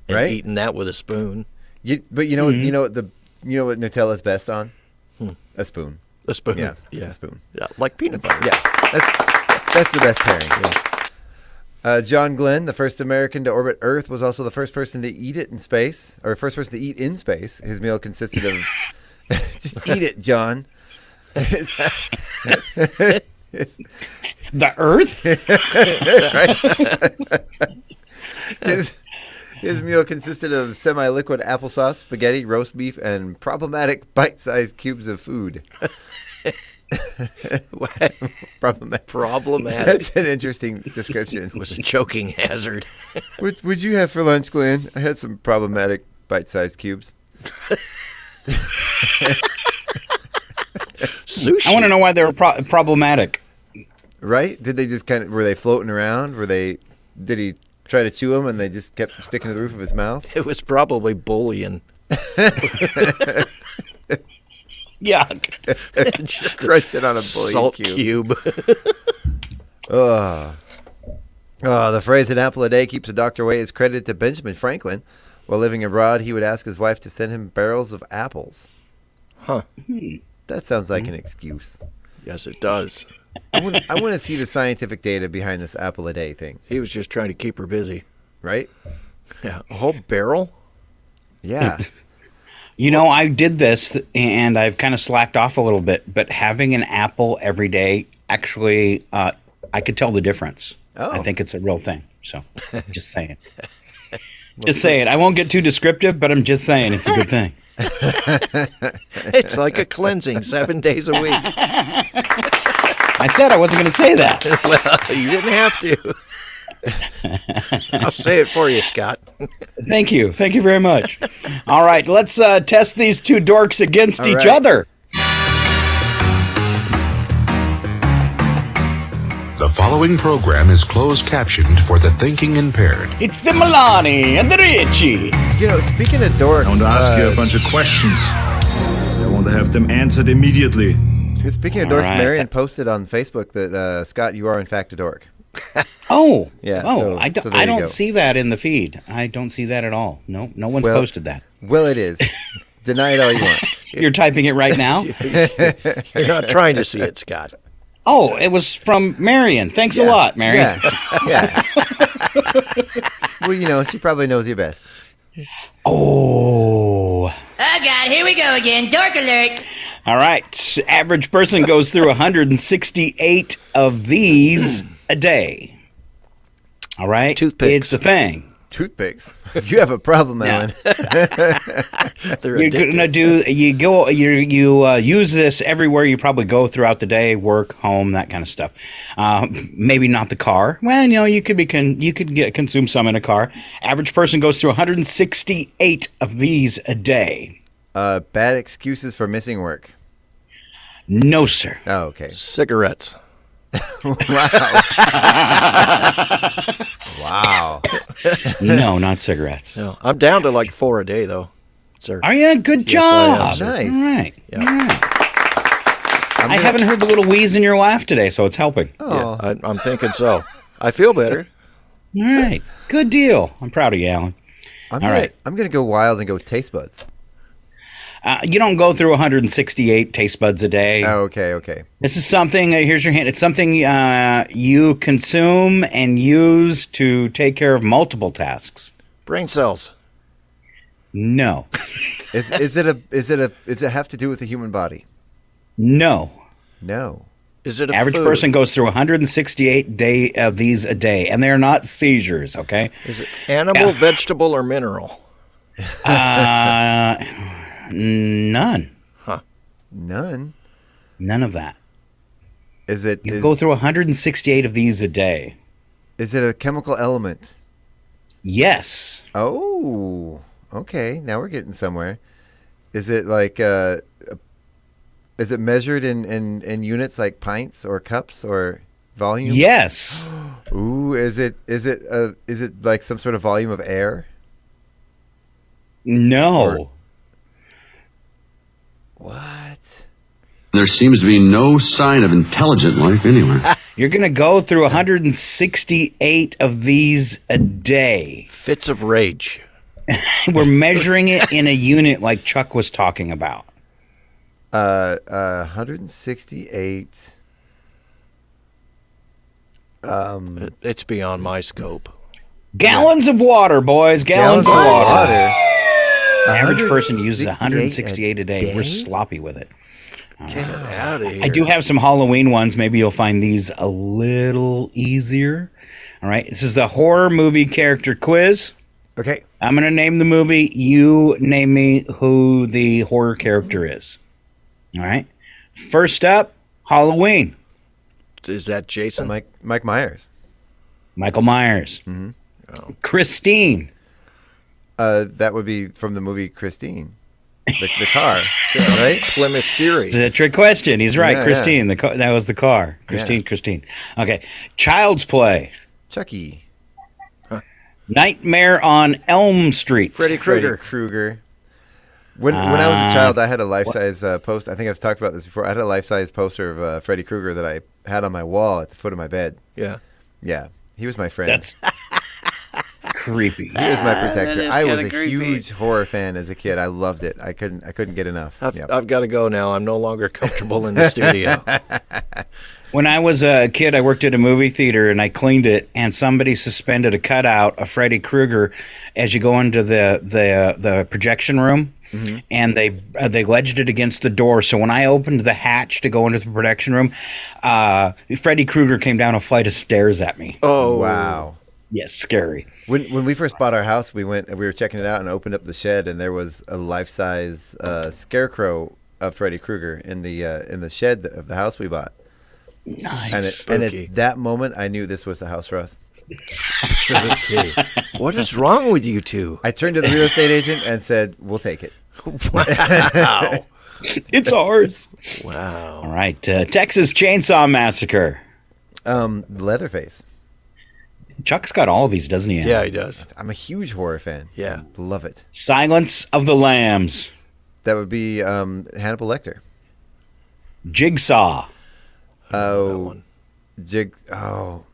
and eating that with a spoon. But you know what Nutella's best on? A spoon. A spoon. Yeah. A spoon. Yeah, like peanut butter. Yeah, that's the best pairing. Yeah. John Glenn, the first American to orbit Earth, was also the first person to eat it in space, or first person to eat in space. His meal consisted of just eat it, John. The Earth? His meal consisted of semi-liquid applesauce, spaghetti, roast beef, and problematic bite-sized cubes of food. Problematic. That's an interesting description. It was a choking hazard. What'd you have for lunch, Glenn? I had some problematic bite-sized cubes. Sushi. I want to know why they were problematic. Right? Did they just were they floating around? Did he try to chew them and they just kept sticking to the roof of his mouth? It was probably bullion. Yuck. Just crunch it on a bullion salt cube. The phrase "an apple a day keeps the doctor away" is credited to Benjamin Franklin. While living abroad, he would ask his wife to send him barrels of apples. Huh. That sounds like an excuse. Yes, it does. I want to see the scientific data behind this apple a day thing. He was just trying to keep her busy. Right? Yeah. A whole barrel? Yeah. I did this and I've kind of slacked off a little bit, but having an apple every day, actually, I could tell the difference. Oh. I think it's a real thing. So, just saying. Just saying. I won't get too descriptive, but I'm just saying it's a good thing. It's like a cleansing 7 days a week. I said I wasn't going to say that. Well, you didn't have to. I'll say it for you, Scott. Thank you. Thank you very much. All right, let's test these two dorks against each other. The following program is closed captioned for the thinking impaired. It's the Milani and the Richie. Speaking of dorks, I want to ask you a bunch of questions. I want to have them answered immediately. Speaking of dorks, Marion posted on Facebook that Scott, you are in fact a dork. Oh, yeah. Oh, I don't see that in the feed. I don't see that at all. No one's posted that. Well, it is. Deny it all you want. You're typing it right now? You're not trying to see it, Scott. Oh, it was from Marion. Thanks a lot, Marion. Yeah. Well, she probably knows you best. Oh. Oh, God, here we go again. Dork alert. All right. Average person goes through 168 of these a day. All right? Toothpicks. It's a thing. Toothpicks. You have a problem, Alan. You're gonna use this everywhere you probably go throughout the day, work, home, that kind of stuff. Maybe not the car. Well, you could consume some in a car. Average person goes through 168 of these a day. Bad excuses for missing work. No, sir. Oh, okay. Cigarettes. Wow. No, not cigarettes. No, I'm down to like 4 a day, though, sir. Are you? Good Yes, I job. am, Nice. All right. Yeah. All right. I haven't heard the little wheeze in your laugh today, so it's helping. Oh. Yeah, I'm thinking so. I feel better. All right. Good deal. I'm proud of you, Alan. I'm gonna go wild and go taste buds. You don't go through 168 taste buds a day. Oh, okay. This is something, here's your hint. It's something you consume and use to take care of multiple tasks. Brain cells. No. Does it have to do with the human body? No. No. Is it a average food? person goes through 168 of these a day, and they're not seizures, okay? Is it animal, vegetable, or mineral? None. Huh. None? None of that. You go through 168 of these a day. Is it a chemical element? Yes. Oh, okay. Now we're getting somewhere. Is it like is it measured in units like pints or cups or volume? Yes. Ooh, is it like some sort of volume of air? No. What? There seems to be no sign of intelligent life anywhere. You're going to go through 168 of these a day. Fits of rage. We're measuring it in a unit like Chuck was talking about. 168. It's beyond my scope. Gallons of water, boys. Gallons of water. Average person uses 168 168 a day. We're sloppy with it. Get out of here. I do have some Halloween ones. Maybe you'll find these a little easier. All right. This is the horror movie character quiz. Okay. I'm going to name the movie. You name me who the horror character is. All right. First up, Halloween. Is that Jason? Mike Myers. Michael Myers. Mm-hmm. Oh. Christine. That would be from the movie Christine. The car, right? Plymouth Fury. It's a trick question. He's right. Yeah, Christine. The car, that was the car. Christine. Okay. Child's Play. Chucky. Nightmare on Elm Street. Freddy Krueger. When I was a child, I had a life-size poster. I think I've talked about this before. I had a life-size poster of Freddy Krueger that I had on my wall at the foot of my bed. Yeah. Yeah. He was my friend. That's creepy. He was my That protector. is I was kinda a huge horror fan as a kid. I loved it. I couldn't get enough. I've got to go now. I'm no longer comfortable in the studio. When I was a kid, I worked at a movie theater and I cleaned it, and somebody suspended a cutout of Freddy Krueger as you go into the projection room, and they ledged it against the door. So when I opened the hatch to go into the projection room, Freddy Krueger came down a flight of stairs at me. Oh wow! Yes, scary. When we first bought our house, we were checking it out and opened up the shed, and there was a life-size scarecrow of Freddy Krueger in the shed of the house we bought. Nice. And at that moment, I knew this was the house for us. What is wrong with you two? I turned to the real estate agent and said, "We'll take it." Wow. It's ours. Wow. All right. Texas Chainsaw Massacre. Leatherface. Chuck's got all of these, doesn't he? Yeah, he does. I'm a huge horror fan. Yeah. Love it. Silence of the Lambs. That would be Hannibal Lecter. Jigsaw. Oh.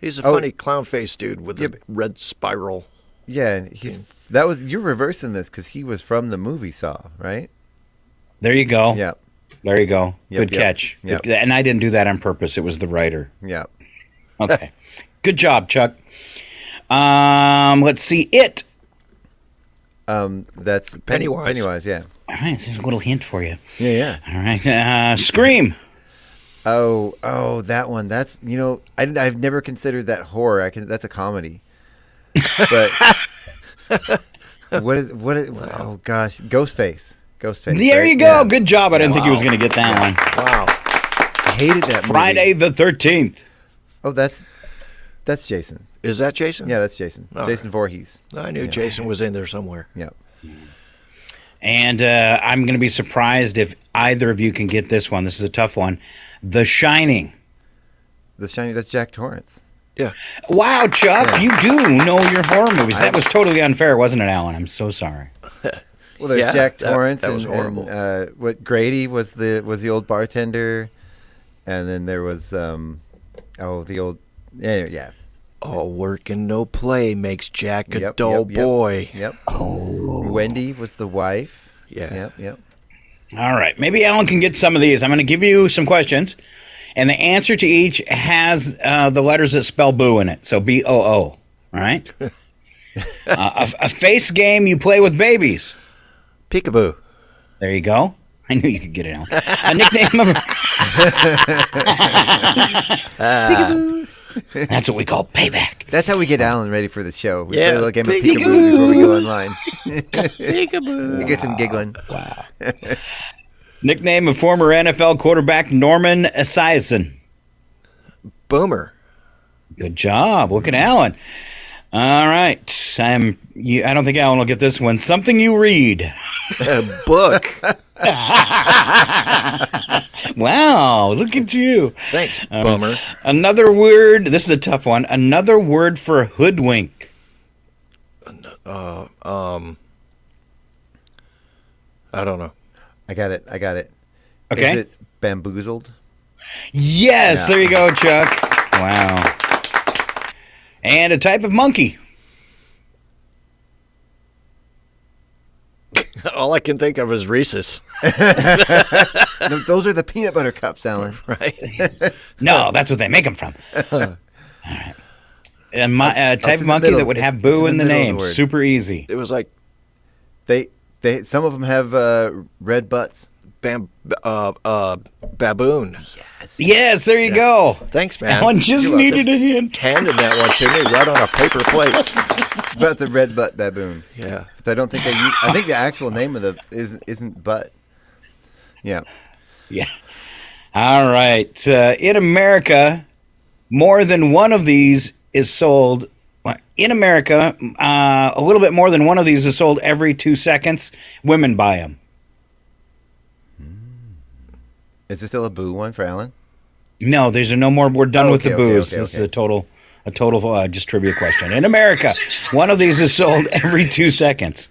He's a funny clown face dude with the red spiral. Yeah, you're reversing this because he was from the movie Saw, right? There you go. Yeah. There you go. Yep, Good catch. yep. Good- and I didn't do that on purpose. It was the writer. Yeah. Okay. Good job, Chuck. Let's see. It. That's Pennywise. Pennywise, yeah. All right. There's a little hint for you. Yeah. All right. Scream. Oh, that one. That's I've never considered that horror. That's a comedy. But what is? Oh gosh, Ghostface. There right? you go. Yeah. Good job. I didn't think he was going to get that one. Wow. I hated that Friday movie. the 13th. Oh, that's Jason. Is that Jason? Yeah, that's Jason. Oh. Jason Voorhees. I knew Jason was in there somewhere. Yeah. And I'm going to be surprised if either of you can get this one. This is a tough one. The Shining. The Shining. That's Jack Torrance. Yeah. Wow, Chuck, Yeah. you do know your horror movies. That was totally unfair, wasn't it, Alan? I'm so sorry. Well, there's Jack Torrance. That was and horrible. What Grady was the old bartender, and then there was the old yeah. All work and no play makes Jack a Yep, dull yep, yep. boy. Yep. Oh. Wendy was the wife. Yeah. Yep. All right. Maybe Alan can get some of these. I'm going to give you some questions, and the answer to each has the letters that spell boo in it. So B-O-O. All right? A face game you play with babies. Peekaboo. There you go. I knew you could get it, Alan. A nickname of... Peekaboo. That's what we call payback. That's how we get Alan ready for the show. We Yeah, play a little game of peekaboo. peekaboo before we go online. Peekaboo. You get some giggling. Wow. Nickname of former NFL quarterback Norman Esiason. Boomer. Good job. Look at Alan. All right. I don't think Alan will get this one. Something you read. A book. Wow. Look at you. Thanks, Boomer. Another word. This is a tough one. Another word for hoodwink. I don't know. I got it. Okay. Is it bamboozled? Yes. Yeah. There you go, Chuck. Wow. And a type of monkey. All I can think of is Reese's. No, those are the peanut butter cups, Alan. Right? No, that's what they make them from. All right. A type of monkey middle. that would have It's boo in in the the middle of the name. word. Super easy. It was like They some of them have red butts. baboon. Yes, there you go. Thanks, man. Alan just You needed a hint. handed that one to me right on a paper plate. It's about the red butt baboon. Yeah. So I don't think they use. I think the actual name of the isn't butt. Yeah. Yeah. All right. In America, more than one of these is sold. In America, a little bit more than one of these is sold every 2 seconds. Women buy them. Is this still a boo one for Alan? No, there's no more. We're done with the Okay, booze. okay, This is okay. a total just trivia question. In America, one of these is sold every 2 seconds.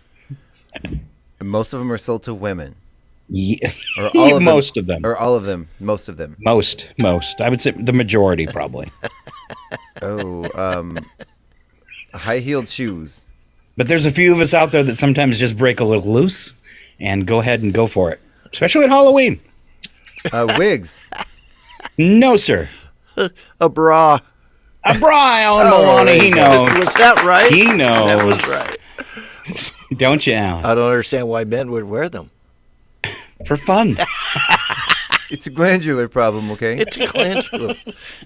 And most of them are sold to women. Yeah. Or all of Most of them. Or all of them. Most of them. Most. I would say the majority, probably. Oh, high-heeled shoes. But there's a few of us out there that sometimes just break a little loose and go ahead and go for it, especially at Halloween. Wigs. No, sir. A bra. A bra, Alan Maloney. He knows. Was that right? He knows. That was right. Don't you, Alan? I don't understand why men would wear them. For fun. It's a glandular problem, okay? It's a glandular.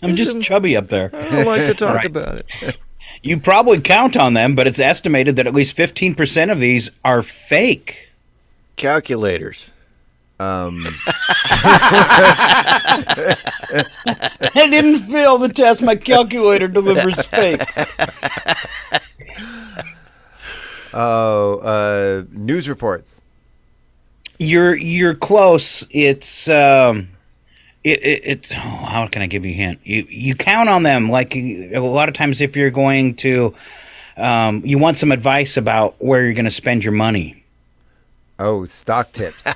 I'm just chubby up there. I don't like to talk about it. You probably count on them, but it's estimated that at least 15% of these are fake. Calculators. I didn't fail the test. My calculator delivers fakes. News reports. You're close. It's how can I give you a hint? You count on them like a lot of times if you're going to you want some advice about where you're going to spend your money. Oh, stock tips.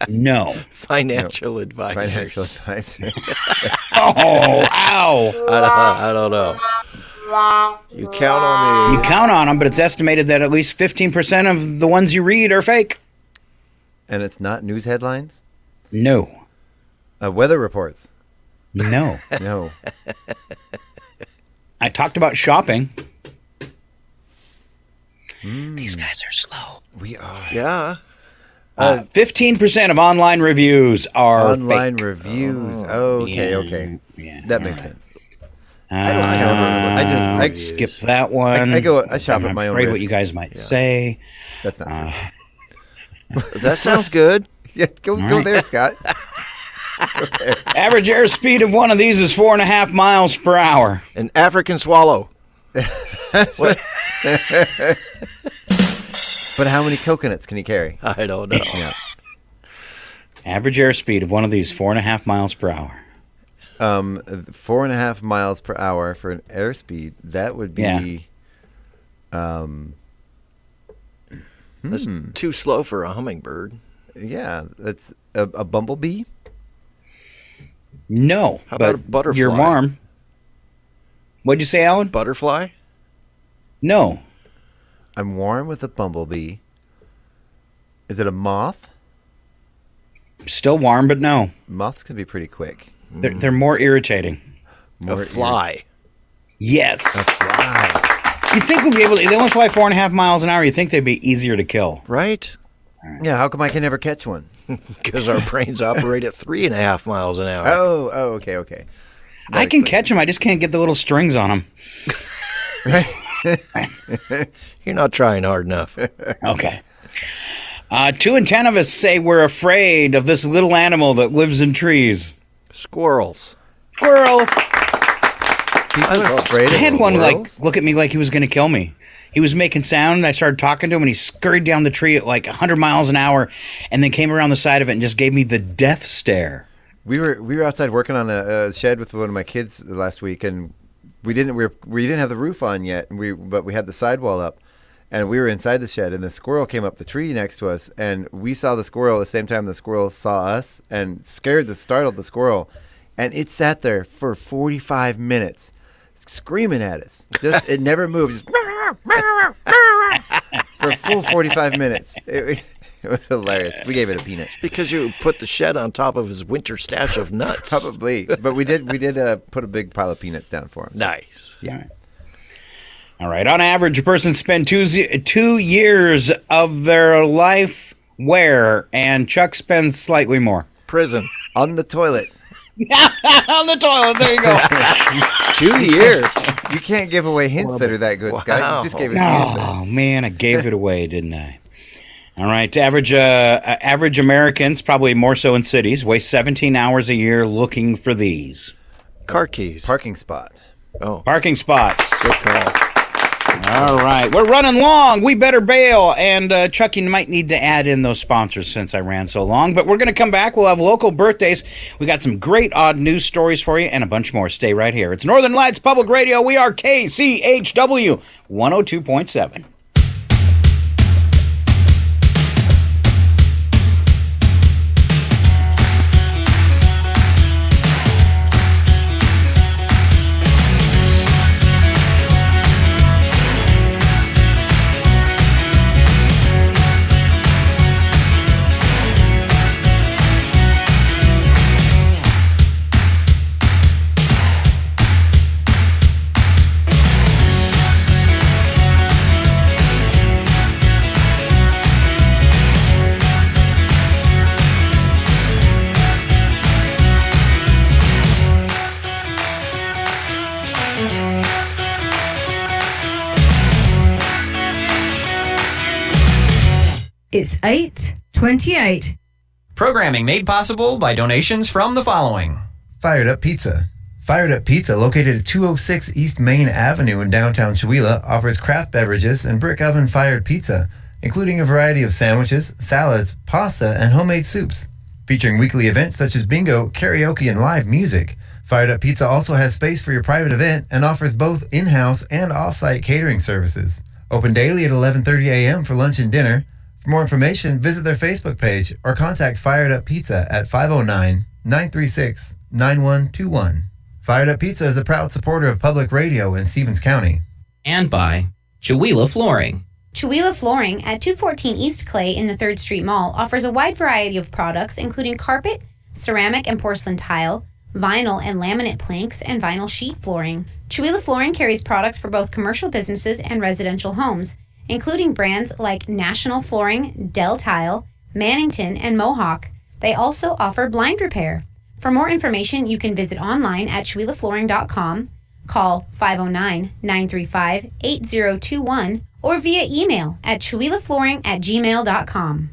No. Financial advisors. Financial advisors. Oh, ow. I don't know. You count on You count on them, but it's estimated that at least 15% of the ones you read are fake. And it's not news headlines? No. Weather reports? No. No. I talked about shopping. These guys are slow. We are. Yeah. 15% of online reviews are online fake. reviews. Okay, Yeah, okay. yeah, That all makes right. sense. I don't count. I skip that one. I shop at my own afraid risk. what you guys might say. That's not true. That sounds good. Yeah, go right. there, Scott. Average airspeed of one of these is 4.5 miles per hour. An African swallow. What? But how many coconuts can he carry? I don't know. Yeah. Average airspeed of one of these 4.5 miles per hour. 4.5 miles per hour for an airspeed. That would be. That's too slow for a hummingbird. Yeah, that's a bumblebee. No. How about a butterfly? You're warm. What'd you say, Alan? Butterfly? No. I'm warm with a bumblebee. Is it a moth? Still warm, but no. Moths can be pretty quick. They're more irritating. A fly. Yes. A fly. You'd think we'd be able to. They only fly 4.5 miles an hour. You'd think they'd be easier to kill. Right? Yeah, how come I can never catch one? Because our brains operate at 3.5 miles an hour. Oh, okay. I can catch them. I just can't get the little strings on them. You're not trying hard enough. Okay. 2 in 10 of us say we're afraid of this little animal that lives in trees. Squirrels. Squirrels. People are afraid of I had one squirrels? look at me like he was going to kill me. He was making sound, and I started talking to him, and he scurried down the tree at like 100 miles an hour, and then came around the side of it and just gave me the death stare. We were outside working on a shed with one of my kids last week, and we didn't have the roof on yet, but we had the sidewall up, and we were inside the shed, and the squirrel came up the tree next to us, and we saw the squirrel at the same time the squirrel saw us, and startled the squirrel, and it sat there for 45 minutes, screaming at us. It never moved, just for a full 45 minutes. It was hilarious. We gave it a peanut. It's because you put the shed on top of his winter stash of nuts. Probably, but we did put a big pile of peanuts down for him. Nice. Yeah. All right. On average, a person spends 2 years of their life where? And Chuck spends slightly more. Prison. On the toilet. On the toilet. There you go. 2 years. You can't give away hints that are that good, Scott. You just gave us the answer. Oh, man. I gave it away, didn't I? All right. Average Americans, probably more so in cities, waste 17 hours a year looking for these. Car keys. Parking spot. Oh. Parking spots. Good call. All right. We're running long. We better bail. And Chuck, you might need to add in those sponsors since I ran so long. But we're going to come back. We'll have local birthdays. We got some great odd news stories for you and a bunch more. Stay right here. It's Northern Lights Public Radio. We are KCHW 102.7. It's 8:28. Programming made possible by donations from the following. Fired Up Pizza. Fired Up Pizza, located at 206 East Main Avenue in downtown Chewelah, offers craft beverages and brick oven fired pizza, including a variety of sandwiches, salads, pasta, and homemade soups. Featuring weekly events such as bingo, karaoke, and live music. Fired Up Pizza also has space for your private event and offers both in-house and off-site catering services. Open daily at 11:30 a.m. for lunch and dinner. For more information, visit their Facebook page or contact Fired Up Pizza at 509-936-9121. Fired Up Pizza is a proud supporter of public radio in Stevens County. And by Chewelah Flooring. Chewelah Flooring at 214 East Clay in the 3rd Street Mall offers a wide variety of products including carpet, ceramic and porcelain tile, vinyl and laminate planks, and vinyl sheet flooring. Chewelah Flooring carries products for both commercial businesses and residential homes, including brands like National Flooring, Del Tile, Mannington, and Mohawk. They also offer blind repair. For more information, you can visit online at ChewelahFlooring.com, call 509-935-8021, or via email at ChewelahFlooring@gmail.com.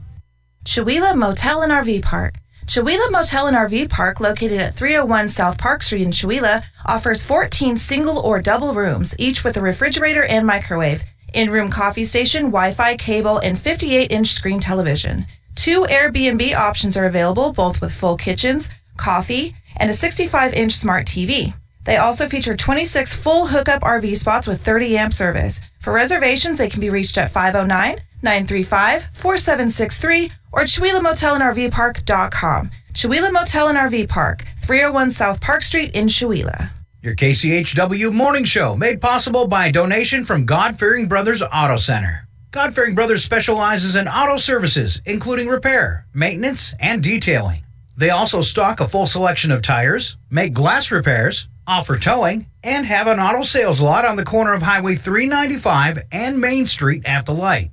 Chewelah Motel and RV Park. Chewelah Motel and RV Park, located at 301 South Park Street in Chewelah, offers 14 single or double rooms, each with a refrigerator and microwave, in-room coffee station, Wi-Fi, cable, and 58-inch screen television. 2 Airbnb options are available, both with full kitchens, coffee, and a 65-inch smart TV. They also feature 26 full hookup RV spots with 30-amp service. For reservations, they can be reached at 509-935-4763 or ChewelahMotelandRVPark.com. Chewelah Motel and RV Park, 301 South Park Street in Chewelah. Your KCHW morning show, made possible by a donation from God-Fearing Brothers Auto Center. God-Fearing Brothers specializes in auto services, including repair, maintenance, and detailing. They also stock a full selection of tires, make glass repairs, offer towing, and have an auto sales lot on the corner of Highway 395 and Main Street at the light.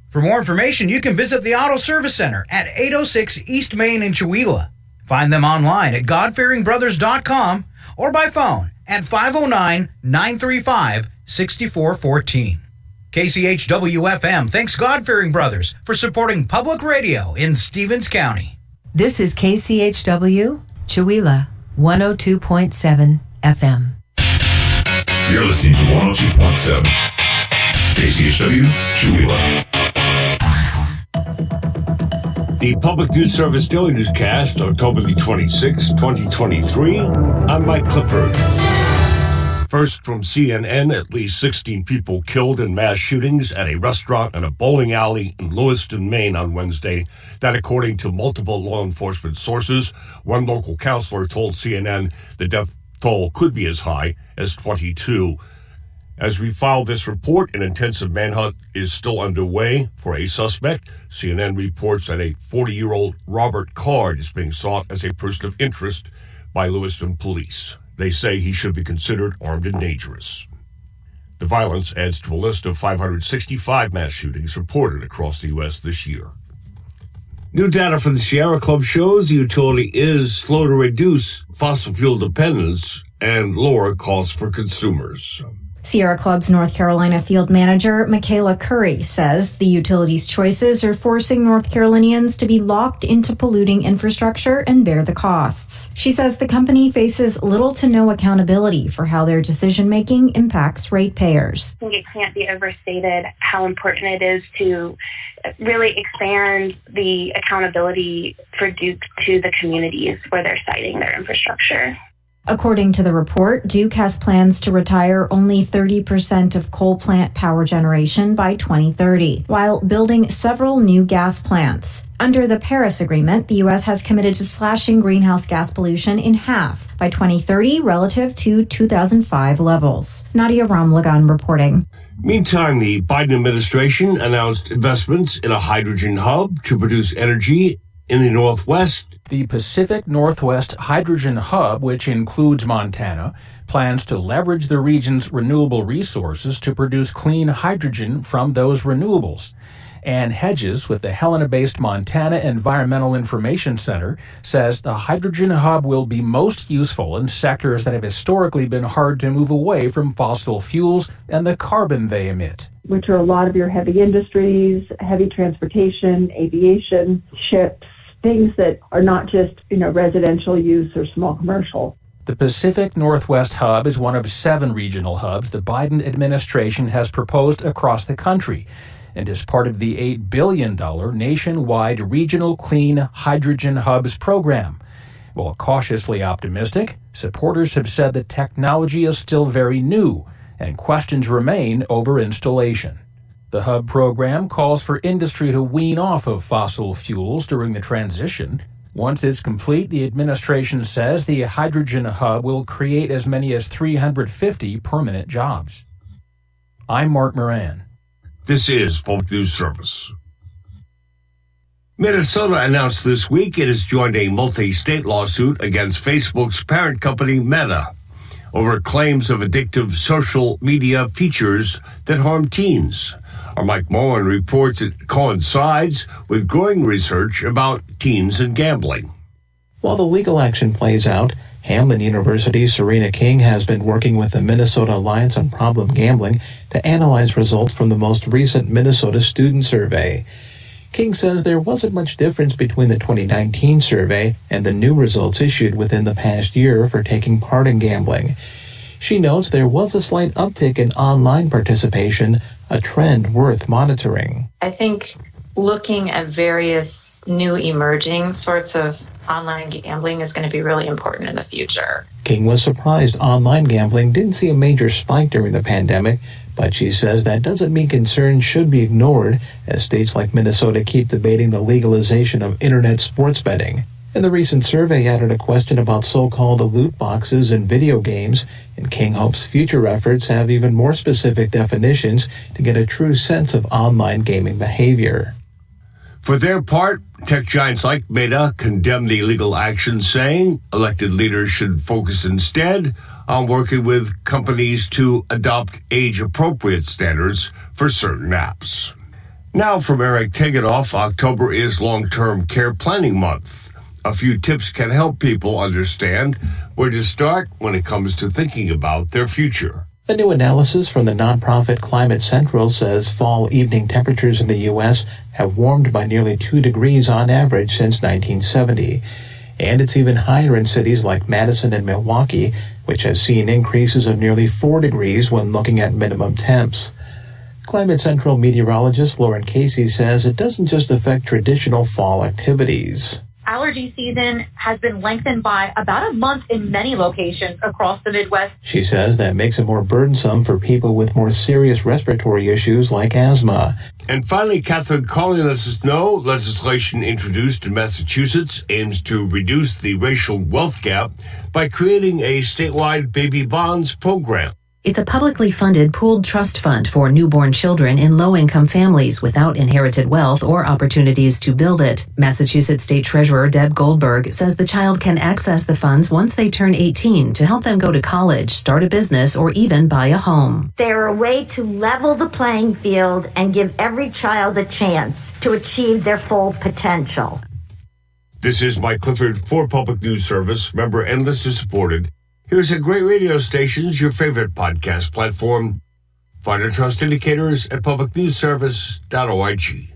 For more information, you can visit the Auto Service Center at 806 East Main in Chewelah. Find them online at godfearingbrothers.com or by phone at 509-935-6414. KCHW-FM thanks God-Fearing Brothers for supporting public radio in Stevens County. This is KCHW, Chewelah, 102.7 FM. You're listening to 102.7 KCHW, Chewelah. The Public News Service Daily Newscast, October the 26th, 2023. I'm Mike Clifford. First from CNN, at least 16 people killed in mass shootings at a restaurant and a bowling alley in Lewiston, Maine on Wednesday. That according to multiple law enforcement sources. One local counselor told CNN the death toll could be as high as 22. As we file this report, an intensive manhunt is still underway for a suspect. CNN reports that a 40-year-old Robert Card is being sought as a person of interest by Lewiston police. They say he should be considered armed and dangerous. The violence adds to a list of 565 mass shootings reported across the U.S. this year. New data from the Sierra Club shows the utility is slow to reduce fossil fuel dependence and lower costs for consumers. Sierra Club's North Carolina field manager, Michaela Curry, says the utility's choices are forcing North Carolinians to be locked into polluting infrastructure and bear the costs. She says the company faces little to no accountability for how their decision-making impacts ratepayers. I think it can't be overstated how important it is to really expand the accountability for Duke to the communities where they're siting their infrastructure. According to the report, Duke has plans to retire only 30% of coal plant power generation by 2030, while building several new gas plants. Under the Paris Agreement, the U.S. has committed to slashing greenhouse gas pollution in half by 2030 relative to 2005 levels. Nadia Ramlagan reporting. Meantime, the Biden administration announced investments in a hydrogen hub to produce energy in the Northwest. The Pacific Northwest Hydrogen Hub, which includes Montana, plans to leverage the region's renewable resources to produce clean hydrogen from those renewables. Ann Hedges with the Helena-based Montana Environmental Information Center says the hydrogen hub will be most useful in sectors that have historically been hard to move away from fossil fuels and the carbon they emit, which are a lot of your heavy industries, heavy transportation, aviation, ships, things that are not just, residential use or small commercial. The Pacific Northwest Hub is one of 7 regional hubs the Biden administration has proposed across the country and is part of the $8 billion nationwide Regional Clean Hydrogen Hubs program. While cautiously optimistic, supporters have said the technology is still very new and questions remain over installation. The hub program calls for industry to wean off of fossil fuels during the transition. Once it's complete, the administration says the hydrogen hub will create as many as 350 permanent jobs. I'm Mark Moran. This is Public News Service. Minnesota announced this week it has joined a multi-state lawsuit against Facebook's parent company, Meta, over claims of addictive social media features that harm teens. Our Mike Mullen reports it coincides with growing research about teens and gambling. While the legal action plays out, Hamline University's Serena King has been working with the Minnesota Alliance on Problem Gambling to analyze results from the most recent Minnesota student survey. King says there wasn't much difference between the 2019 survey and the new results issued within the past year for taking part in gambling. She notes there was a slight uptick in online participation, a trend worth monitoring. I think looking at various new emerging sorts of online gambling is going to be really important in the future. King was surprised online gambling didn't see a major spike during the pandemic, but she says that doesn't mean concerns should be ignored as states like Minnesota keep debating the legalization of internet sports betting. And the recent survey added a question about so-called loot boxes in video games, and King hopes future efforts have even more specific definitions to get a true sense of online gaming behavior. For their part, tech giants like Meta condemned the legal action, saying elected leaders should focus instead on working with companies to adopt age-appropriate standards for certain apps. Now from Eric Tegedoff, October is Long-Term Care Planning Month. A few tips can help people understand where to start when it comes to thinking about their future. A new analysis from the nonprofit Climate Central says fall evening temperatures in the U.S. have warmed by nearly 2 degrees on average since 1970. And it's even higher in cities like Madison and Milwaukee, which has seen increases of nearly 4 degrees when looking at minimum temps. Climate Central meteorologist Lauren Casey says it doesn't just affect traditional fall activities. Allergy season has been lengthened by about a month in many locations across the Midwest. She says that makes it more burdensome for people with more serious respiratory issues like asthma. And finally, Catherine Colley lets us know legislation introduced in Massachusetts aims to reduce the racial wealth gap by creating a statewide baby bonds program. It's a publicly funded pooled trust fund for newborn children in low-income families without inherited wealth or opportunities to build it. Massachusetts State Treasurer Deb Goldberg says the child can access the funds once they turn 18 to help them go to college, start a business, or even buy a home. They're a way to level the playing field and give every child a chance to achieve their full potential. This is Mike Clifford for Public News Service, member and listener supported. Here's a great radio stations, your favorite podcast platform. Find our trust indicators at publicnewsservice.org.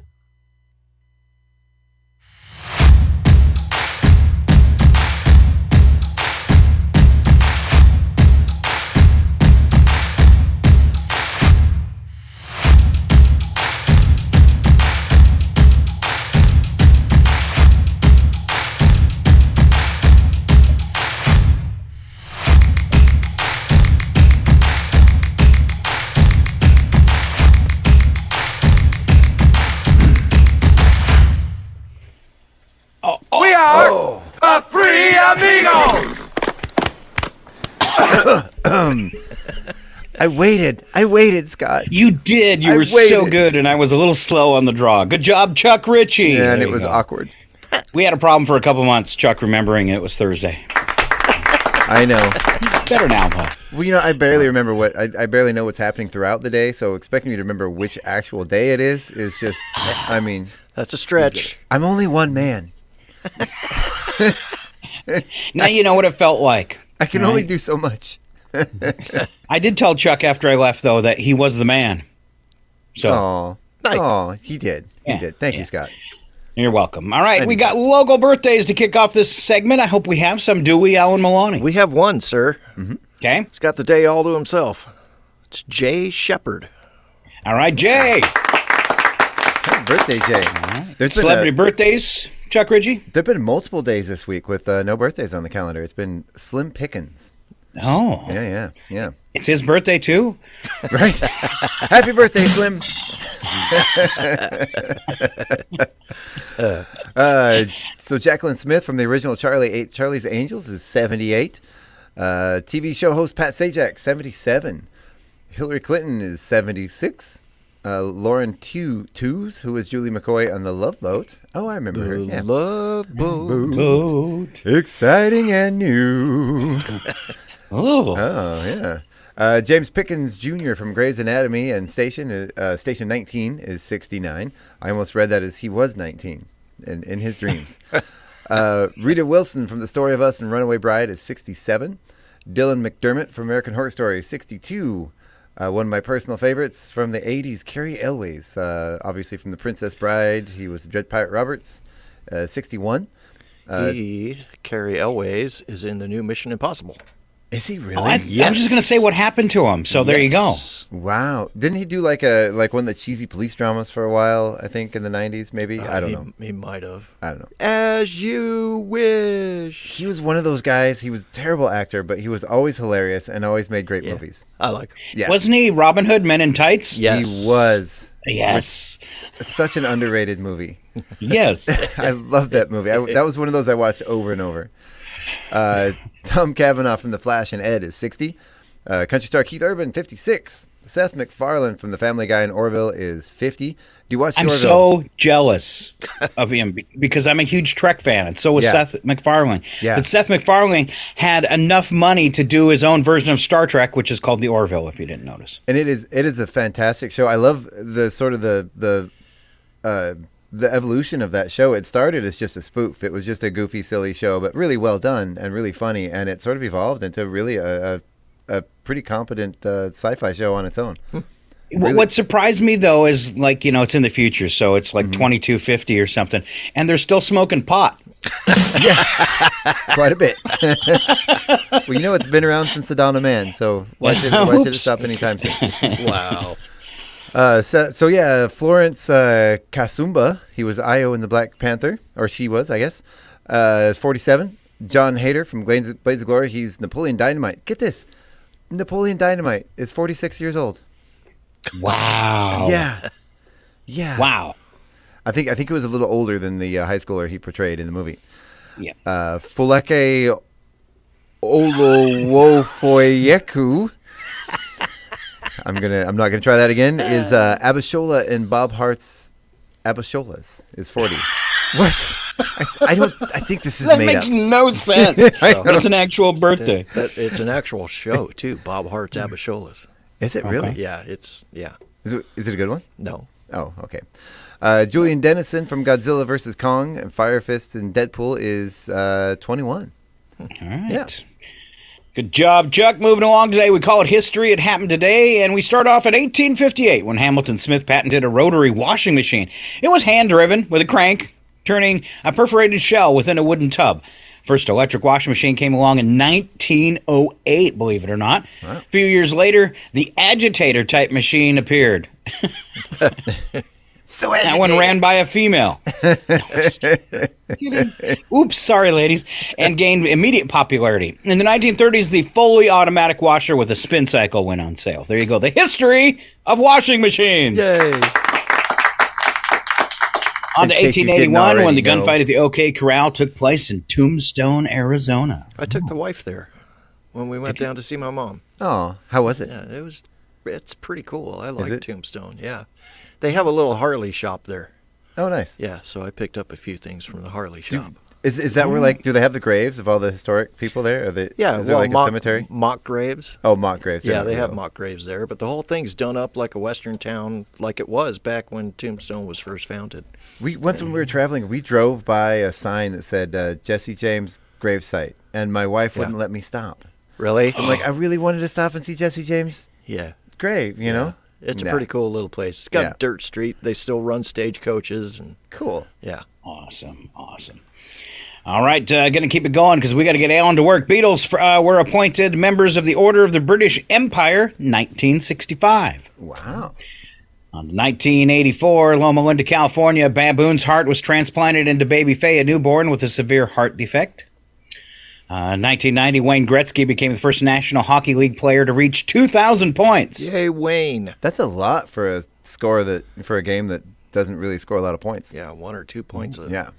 We are the Three Amigos! I waited, Scott. You did. You were so good, and I was a little slow on the draw. Good job, Chuck Ritchie. Yeah, and it was awkward. We had a problem for a couple months, Chuck, remembering it was Thursday. I know. It's better now, though. Well, I barely remember I barely know what's happening throughout the day, so expecting me to remember which actual day it is just, I mean. That's a stretch. I'm only one man. Now you know what it felt like. I can only do so much. I did tell Chuck after I left, though, that he was the man. So. He did. He did. Thank you, Scott. You're welcome. All right, we got local birthdays to kick off this segment. I hope we have some, do we, Alan Maloney? We have one, sir. Mm-hmm. Okay. He's got the day all to himself. It's Jay Shepard. All right, Jay. Happy birthday, Jay. There's celebrity birthdays, Chuck Ridgey? There have been multiple days this week with no birthdays on the calendar. It's been slim pickings. Oh. Yeah. It's his birthday, too? Right. Happy birthday, Slim. So Jacqueline Smith from the original Charlie's Angels is 78. TV show host Pat Sajak, 77. Hillary Clinton is 76. Lauren Tews, who was Julie McCoy on The Love Boat. Oh, I remember her. Yeah. Love Boat. Exciting and new. Oh, yeah. James Pickens Jr. from Grey's Anatomy and Station 19 is 69. I almost read that as he was 19 in his dreams. Rita Wilson from The Story of Us and Runaway Bride is 67. Dylan McDermott from American Horror Story is 62. One of my personal favorites from the 80s, Carrie Elways, obviously from The Princess Bride. He was Dread Pirate Roberts, 61. Carrie Elways, is in the new Mission Impossible. Is he really? I was just going to say what happened to him, so there you go. Wow. Didn't he do like one of the cheesy police dramas for a while, I think, in the 90s, maybe? I don't know. He might have. I don't know. As You Wish. He was one of those guys. He was a terrible actor, but he was always hilarious and always made great movies. I like him. Yeah. Wasn't he Robin Hood Men in Tights? Yes. He was. Yes. Such an underrated movie. Yes. I love that movie. That was one of those I watched over and over. Tom Cavanaugh from The Flash and Ed is 60. Country star Keith Urban, 56. Seth MacFarlane from The Family Guy in Orville is 50. Do you watch I'm Orville? so jealous of him because I'm a huge Trek fan, and so was Seth MacFarlane. Yeah. But Seth MacFarlane had enough money to do his own version of Star Trek, which is called The Orville, if you didn't notice. And it is a fantastic show. I love the sort of the evolution of that show. It started as just a spoof. It was just a goofy, silly show, but really well done and really funny. And it sort of evolved into really a pretty competent sci-fi show on its own. Really. What surprised me, though, is it's in the future, so it's like 2250 or something, and they're still smoking pot. Yes, quite a bit. Well, it's been around since the dawn of man, so why should it stop anytime soon? Wow. Florence Kasumba, he was Io in the Black Panther, or she was, I guess, 47. John Hader from Blades of Glory, he's Napoleon Dynamite. Get this, Napoleon Dynamite is 46 years old. Wow. Yeah. Wow. I think it was a little older than the high schooler he portrayed in the movie. Yeah. Foleke Olowofoyeku. I'm not gonna try that again. Is Abishola in Bob Hart's Abisholas is 40. What? I think this is that made makes up. No sense. It's an actual birthday. It's an actual show too. Bob Hart's Abisholas. Is it really? Yeah. Is it a good one? No. Oh, okay. Julian Dennison from Godzilla vs. Kong and Fire Fist and Deadpool is 21. All right. Yeah. Good job, Chuck. Moving along today, we call it History. It happened today, and we start off in 1858 when Hamilton Smith patented a rotary washing machine. It was hand-driven with a crank, turning a perforated shell within a wooden tub. First electric washing machine came along in 1908, believe it or not. Wow. A few years later, the agitator-type machine appeared. So that one ran by a female. Oops, sorry, ladies. And gained immediate popularity. In the 1930s, the fully automatic washer with a spin cycle went on sale. There you go. The history of washing machines. Yay. On to 1881, when the gunfight at the OK Corral took place in Tombstone, Arizona. I took the wife there when we went down to see my mom. Oh, how was it? Yeah, it's pretty cool. I like Tombstone, yeah. They have a little Harley shop there. Oh, nice. Yeah, so I picked up a few things from the Harley shop. Is that where, like, do they have the graves of all the historic people there? Is there like a cemetery? Mock graves. Oh, mock graves. Yeah, they have mock graves there, but the whole thing's done up like a western town, like it was back when Tombstone was first founded. Once when we were traveling, we drove by a sign that said Jesse James gravesite, and my wife wouldn't let me stop. Really? I'm like, I really wanted to stop and see Jesse James' grave, you know? It's a pretty cool little place. It's got a dirt street. They still run stagecoaches. And cool. Yeah. Awesome. All right, going to keep it going because we got to get Alan to work. Beatles were appointed members of the Order of the British Empire, 1965. Wow. On 1984, Loma Linda, California, a baboon's heart was transplanted into baby Faye, a newborn with a severe heart defect. 1990, Wayne Gretzky became the first National Hockey League player to reach 2,000 points. Yay, Wayne. That's a lot for a a game that doesn't really score a lot of points. Yeah, 1 or 2 points. Yeah.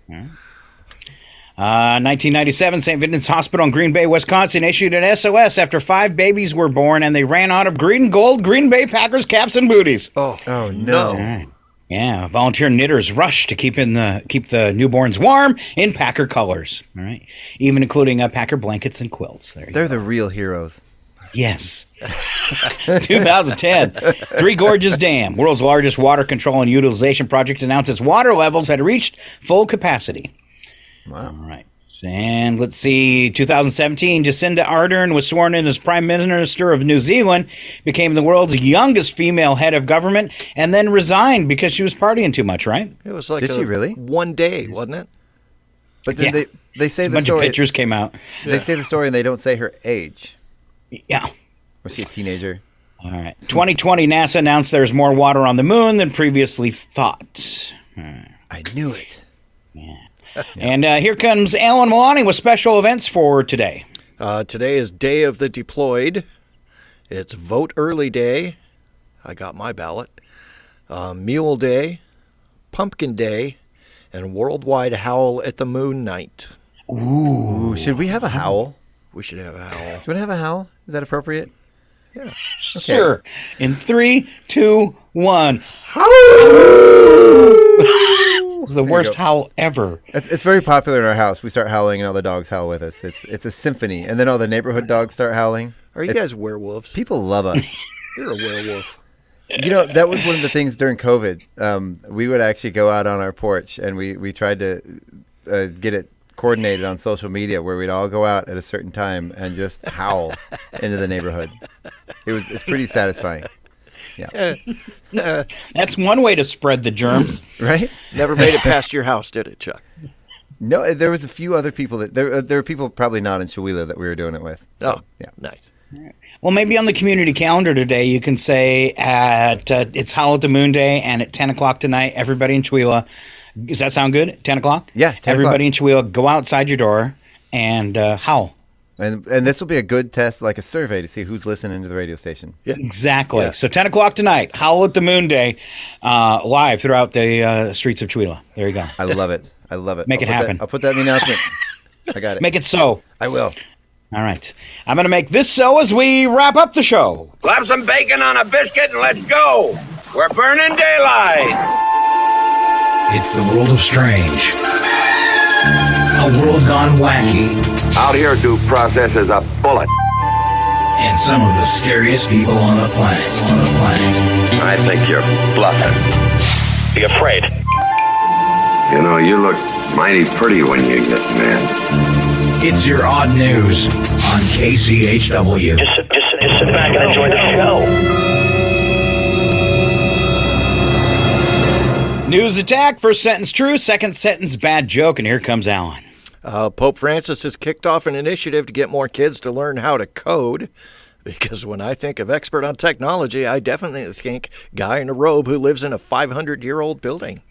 1997, St. Vincent's Hospital in Green Bay, Wisconsin issued an SOS after 5 babies were born and they ran out of green and gold Green Bay Packers caps and booties. Oh no. All right. Yeah, volunteer knitters rushed to keep the newborns warm in Packer colors. All right, even including Packer blankets and quilts. They're the real heroes. Yes. 2010, Three Gorges Dam, world's largest water control and utilization project, announced its water levels had reached full capacity. Wow. All right. And let's see, 2017, Jacinda Ardern was sworn in as Prime Minister of New Zealand, became the world's youngest female head of government, and then resigned because she was partying too much, right? It was like Did she really? one day, wasn't it? But then they say a bunch of pictures came out. They say the story and they don't say her age. Yeah. Was she a teenager? All right. 2020, NASA announced there's more water on the moon than previously thought. I knew it. Yeah. And here comes Alan Milani with special events for today. Today is Day of the Deployed. It's Vote Early Day. I got my ballot. Mule Day, Pumpkin Day, and Worldwide Howl at the Moon Night. Ooh, should we have a howl? We should have a howl. Do you want to have a howl? Is that appropriate? Yeah. Okay. Sure. In 3, 2, 1. It's the worst howl ever. It's very popular in our house. We start howling and all the dogs howl with us. It's a symphony. And then all the neighborhood dogs start howling. Are you guys werewolves? People love us. You're a werewolf. You know, that was one of the things during COVID. We would actually go out on our porch and we tried to get it coordinated on social media where we'd all go out at a certain time and just howl into the neighborhood. It's pretty satisfying. Yeah. That's one way to spread the germs. Right? Never made it past your house, did it, Chuck? No, there was a few other people that there were people probably not in Chewelah that we were doing it with. So, yeah. Nice. Well, maybe on the community calendar today, you can say it's Howl at the Moon Day, and at 10 o'clock tonight, everybody in Chewelah. Does that sound good? 10 o'clock? Yeah, 10 everybody o'clock. in Chewelah, go outside your door and howl. And this will be a good test, like a survey, to see who's listening to the radio station. Yeah. Exactly. Yeah. So 10 o'clock tonight, Howl at the Moon Day, live throughout the streets of Chewelah. There you go. I love it. Make it happen. I'll put that in the announcements. I got it. Make it so. I will. All right. I'm going to make this so as we wrap up the show. Slap some bacon on a biscuit and let's go. We're burning daylight. It's the world of strange. A world gone wacky. Out here, due process is a bullet. And some of the scariest people on the planet. I think you're bluffing. Be afraid. You know, you look mighty pretty when you get mad. It's your odd news on KCHW. Just sit back and enjoy the show. News attack. First sentence true, second sentence bad joke, and here comes Alan. Pope Francis has kicked off an initiative to get more kids to learn how to code. Because when I think of expert on technology, I definitely think guy in a robe who lives in a 500-year-old building.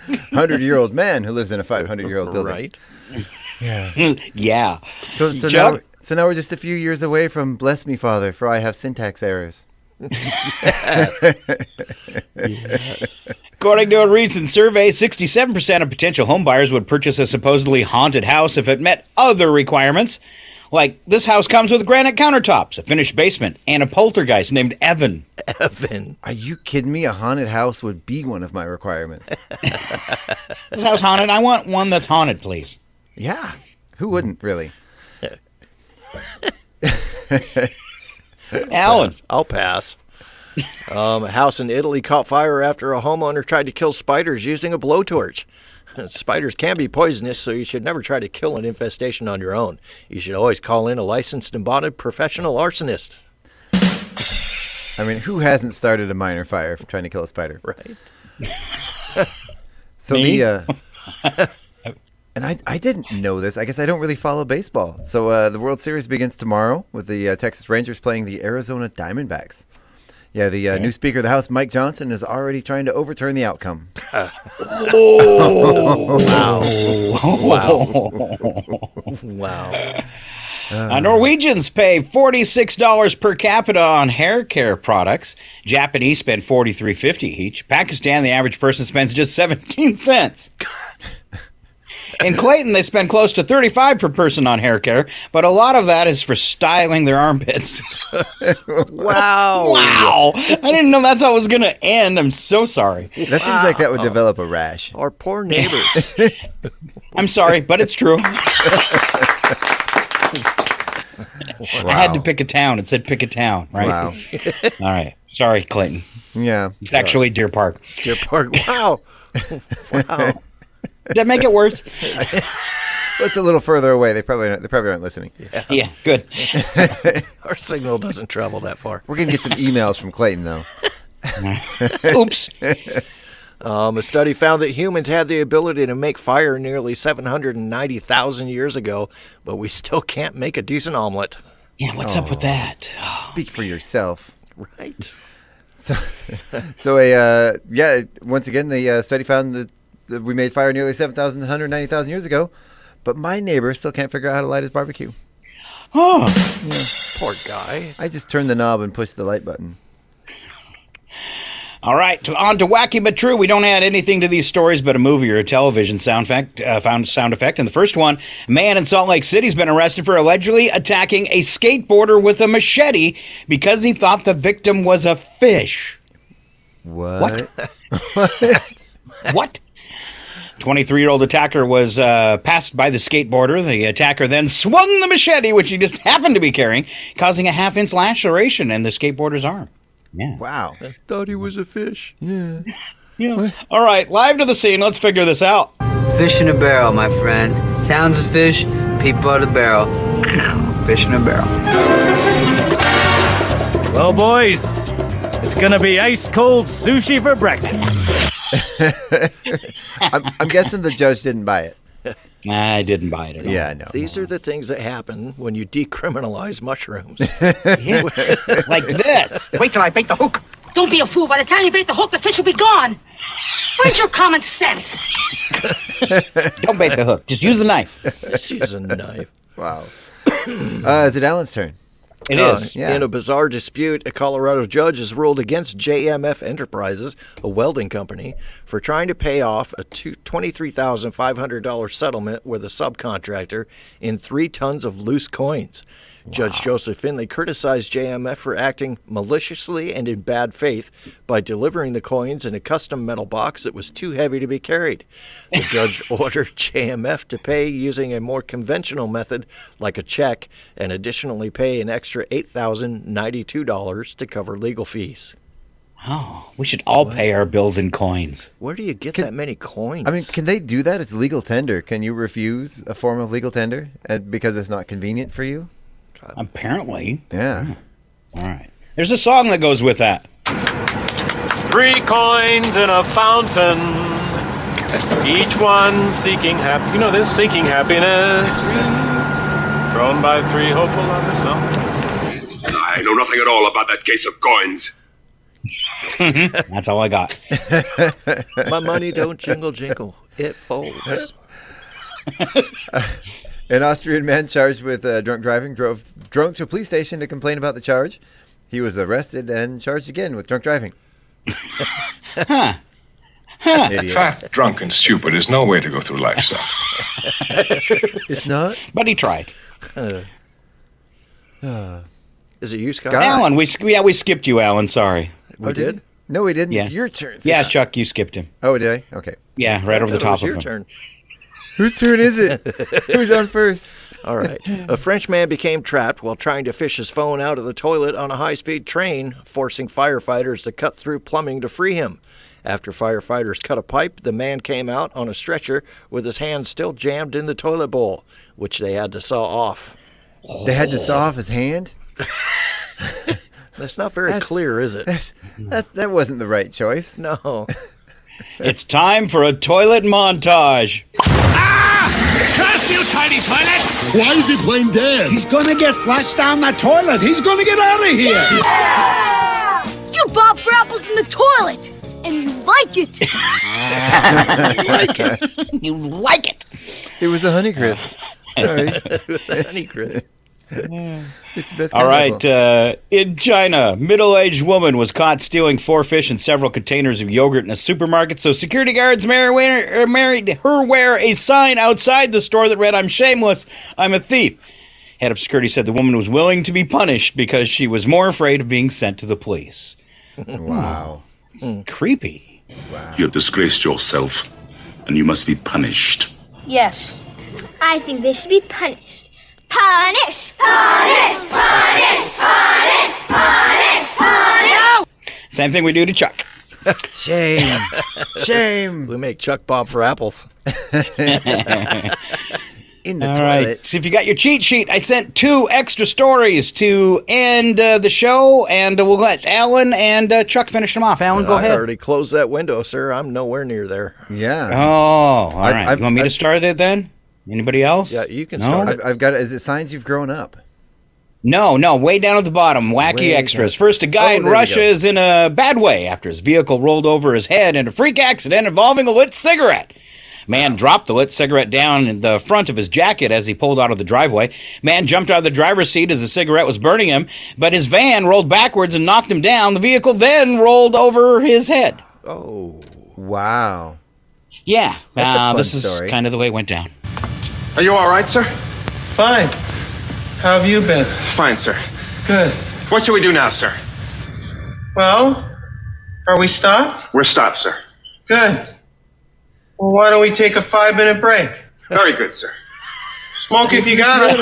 100-year-old man who lives in a 500-year-old building. Right. Yeah. Yeah. So now we're just a few years away from bless me, Father, for I have syntax errors. Yes. According to a recent survey, 67% of potential homebuyers would purchase a supposedly haunted house if it met other requirements, Like, this house comes with granite countertops, a finished basement, and a poltergeist named Evan. Evan. Are you kidding me? A haunted house would be one of my requirements. This house haunted? I want one that's haunted, please. Yeah. Who wouldn't, really? Alan. I'll pass. A house in Italy caught fire after a homeowner tried to kill spiders using a blowtorch. Spiders can be poisonous, so you should never try to kill an infestation on your own. You should always call in a licensed and bonded professional arsonist. I mean, who hasn't started a minor fire from trying to kill a spider? Right. So and I didn't know this. I guess I don't really follow baseball. So the World Series begins tomorrow with the Texas Rangers playing the Arizona Diamondbacks. Yeah, the new Speaker of the House, Mike Johnson, is already trying to overturn the outcome. Wow. Norwegians pay $46 per capita on hair care products. Japanese spend $43.50 each. Pakistan, the average person spends just 17 cents. In Clayton, they spend close to $35 per person on hair care, but a lot of that is for styling their armpits. Wow. Wow. I didn't know that's how it was going to end. I'm so sorry. That seems like that would develop a rash. Our poor neighbors. I'm sorry, but it's true. I had to pick a town. It said pick a town, right? Wow. All right. Sorry, Clayton. Yeah. It's actually Deer Park. Deer Park. Wow. Wow. Did that make it worse? It's a little further away. They probably aren't listening. Yeah, good. Our signal doesn't travel that far. We're gonna get some emails from Clayton though. Oops. A study found that humans had the ability to make fire nearly 790,000 years ago, but we still can't make a decent omelet. Yeah, what's up with that? Speak for yourself. Right. So once again, the study found that we made fire nearly 790,000 years ago, but my neighbor still can't figure out how to light his barbecue. Oh. Yeah. Poor guy. I just turned the knob and pushed the light button. All right, on to Wacky But True. We don't add anything to these stories but a movie or a television sound effect. And the first one, a man in Salt Lake City's been arrested for allegedly attacking a skateboarder with a machete because he thought the victim was a fish. What? What? 23-year-old attacker was passed by the skateboarder. The attacker then swung the machete, which he just happened to be carrying, causing a half-inch laceration in the skateboarder's arm. Yeah. Wow. I thought he was a fish. Yeah. Yeah. All right, live to the scene. Let's figure this out. Fish in a barrel, my friend. Town's a fish, people are the barrel. Fish in a barrel. Well, boys, it's gonna be ice-cold sushi for breakfast. I'm guessing the judge didn't buy it. I didn't buy it at all. Yeah, I know. These are the things that happen when you decriminalize mushrooms. Like this. Wait till I bait the hook. Don't be a fool. By the time you bait the hook, the fish will be gone. Where's your common sense? Don't bait the hook. Just use the knife. Just use a knife. Wow. Is it Alan's turn? It is. Yeah. In a bizarre dispute, a Colorado judge has ruled against JMF Enterprises, a welding company, for trying to pay off a $23,500 settlement with a subcontractor in 3 tons of loose coins. Wow. Judge Joseph Finley criticized JMF for acting maliciously and in bad faith by delivering the coins in a custom metal box that was too heavy to be carried. The judge ordered JMF to pay using a more conventional method like a check and additionally pay an extra $8,092 to cover legal fees. Oh, we should all pay our bills in coins. Where do you get that many coins? I mean, can they do that? It's legal tender. Can you refuse a form of legal tender because it's not convenient for you? Apparently. Yeah. All right. There's a song that goes with that. 3 coins in a fountain, each one seeking happiness. You know this, seeking happiness. Thrown by 3 hopeful lovers. No? I know nothing at all about that case of coins. That's all I got. My money don't jingle jingle. It folds. An Austrian man charged with drunk driving drove drunk to a police station to complain about the charge. He was arrested and charged again with drunk driving. Fat, drunk, and stupid is no way to go through life, son. It's not? But he tried. Is it you, Scott? Alan, we skipped you, Alan. Sorry. We did? No, we didn't. Yeah. It's your turn. Yeah, Chuck, you skipped him. Oh, did I? Okay. Yeah, right over the top of him. Your turn. Whose turn is it? Who's on first? All right. A French man became trapped while trying to fish his phone out of the toilet on a high-speed train, forcing firefighters to cut through plumbing to free him. After firefighters cut a pipe, the man came out on a stretcher with his hand still jammed in the toilet bowl, which they had to saw off. They had to saw off his hand? That's not very clear, is it? That wasn't the right choice. No. It's time for a toilet montage. Curse you, tiny toilet! Why is he playing dead? He's gonna get flushed down the toilet. He's gonna get out of here. Yeah! You bob for apples in the toilet, and you like it. You like it. It was a Honeycrisp. Sorry. It was a Honeycrisp. It's the best. All right. In China, middle-aged woman was caught stealing 4 fish and several containers of yogurt in a supermarket. So security guards made her wear a sign outside the store that read, "I'm shameless, I'm a thief." Head of security said the woman was willing to be punished because she was more afraid of being sent to the police. Wow. Creepy. Wow. You have disgraced yourself, and you must be punished. Yes, I think they should be punished. Punish! Punish! Punish! Punish! Punish! Punish! No! Same thing we do to Chuck. Shame. Shame. We make Chuck bob for apples. In the All toilet. right. So if you got your cheat sheet, I sent 2 extra stories to end the show, and we'll let Alan and Chuck finish them off. Alan, go ahead. I already closed that window, sir. I'm nowhere near there. Yeah. Oh, all right. You want me to start it then? Anybody else? Yeah, you can No? start it. I've got it. Is it signs you've grown up? No, way down at the bottom. Wacky Way extras. down. First, a guy in there we Russia go. is in a bad way after his vehicle rolled over his head in a freak accident involving a lit cigarette. Man dropped the lit cigarette down in the front of his jacket as he pulled out of the driveway. Man jumped out of the driver's seat as the cigarette was burning him, but his van rolled backwards and knocked him down. The vehicle then rolled over his head. Oh. Wow. Yeah, That's a fun this is story. kind of the way it went down. Are you all right, sir? Fine. How have you been? Fine, sir. Good. What shall we do now, sir? Well, are we stopped? We're stopped, sir. Good. Well, why don't we take a 5-minute break? Very good, sir. Smoke if you got it.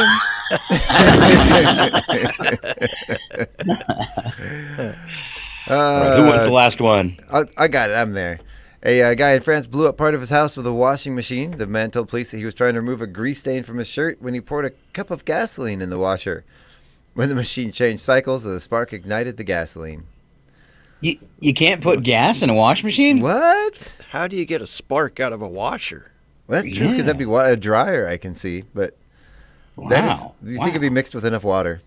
Who wants the last one? I got it. I'm there. A guy in France blew up part of his house with a washing machine. The man told police that he was trying to remove a grease stain from his shirt when he poured a cup of gasoline in the washer. When the machine changed cycles, the spark ignited the gasoline. You can't put gas in a wash machine? What? How do you get a spark out of a washer? Well, that's true, because that'd be a dryer, I can see. But Wow. do you think it'd be mixed with enough water?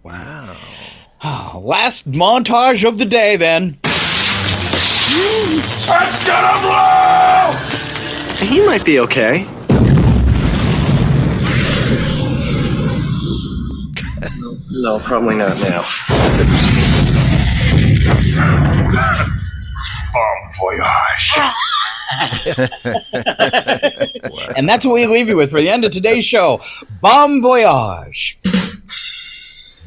Wow. Last montage of the day, then. It's gonna blow! He might be okay. No, probably not now. Bon voyage. And that's what we leave you with for the end of today's show. Bon voyage.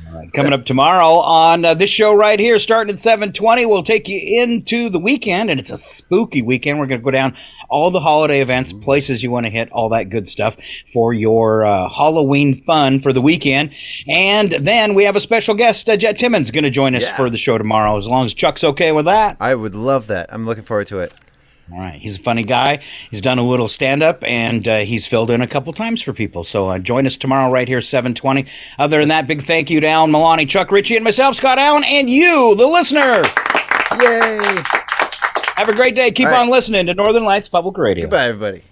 All right, coming up tomorrow on this show right here, starting at 7:20, we'll take you into the weekend, and it's a spooky weekend. We're going to go down all the holiday events, places you want to hit, all that good stuff for your Halloween fun for the weekend. And then we have a special guest, Jet Timmons, going to join us for the show tomorrow, as long as Chuck's okay with that. I would love that. I'm looking forward to it. All right. He's a funny guy. He's done a little stand-up, and he's filled in a couple times for people. So join us tomorrow right here, 7:20. Other than that, big thank you to Alan Milani, Chuck Ritchie, and myself, Scott Allen, and you, the listener. Yay! Have a great day. Keep on listening to Northern Lights Public Radio. Goodbye, everybody.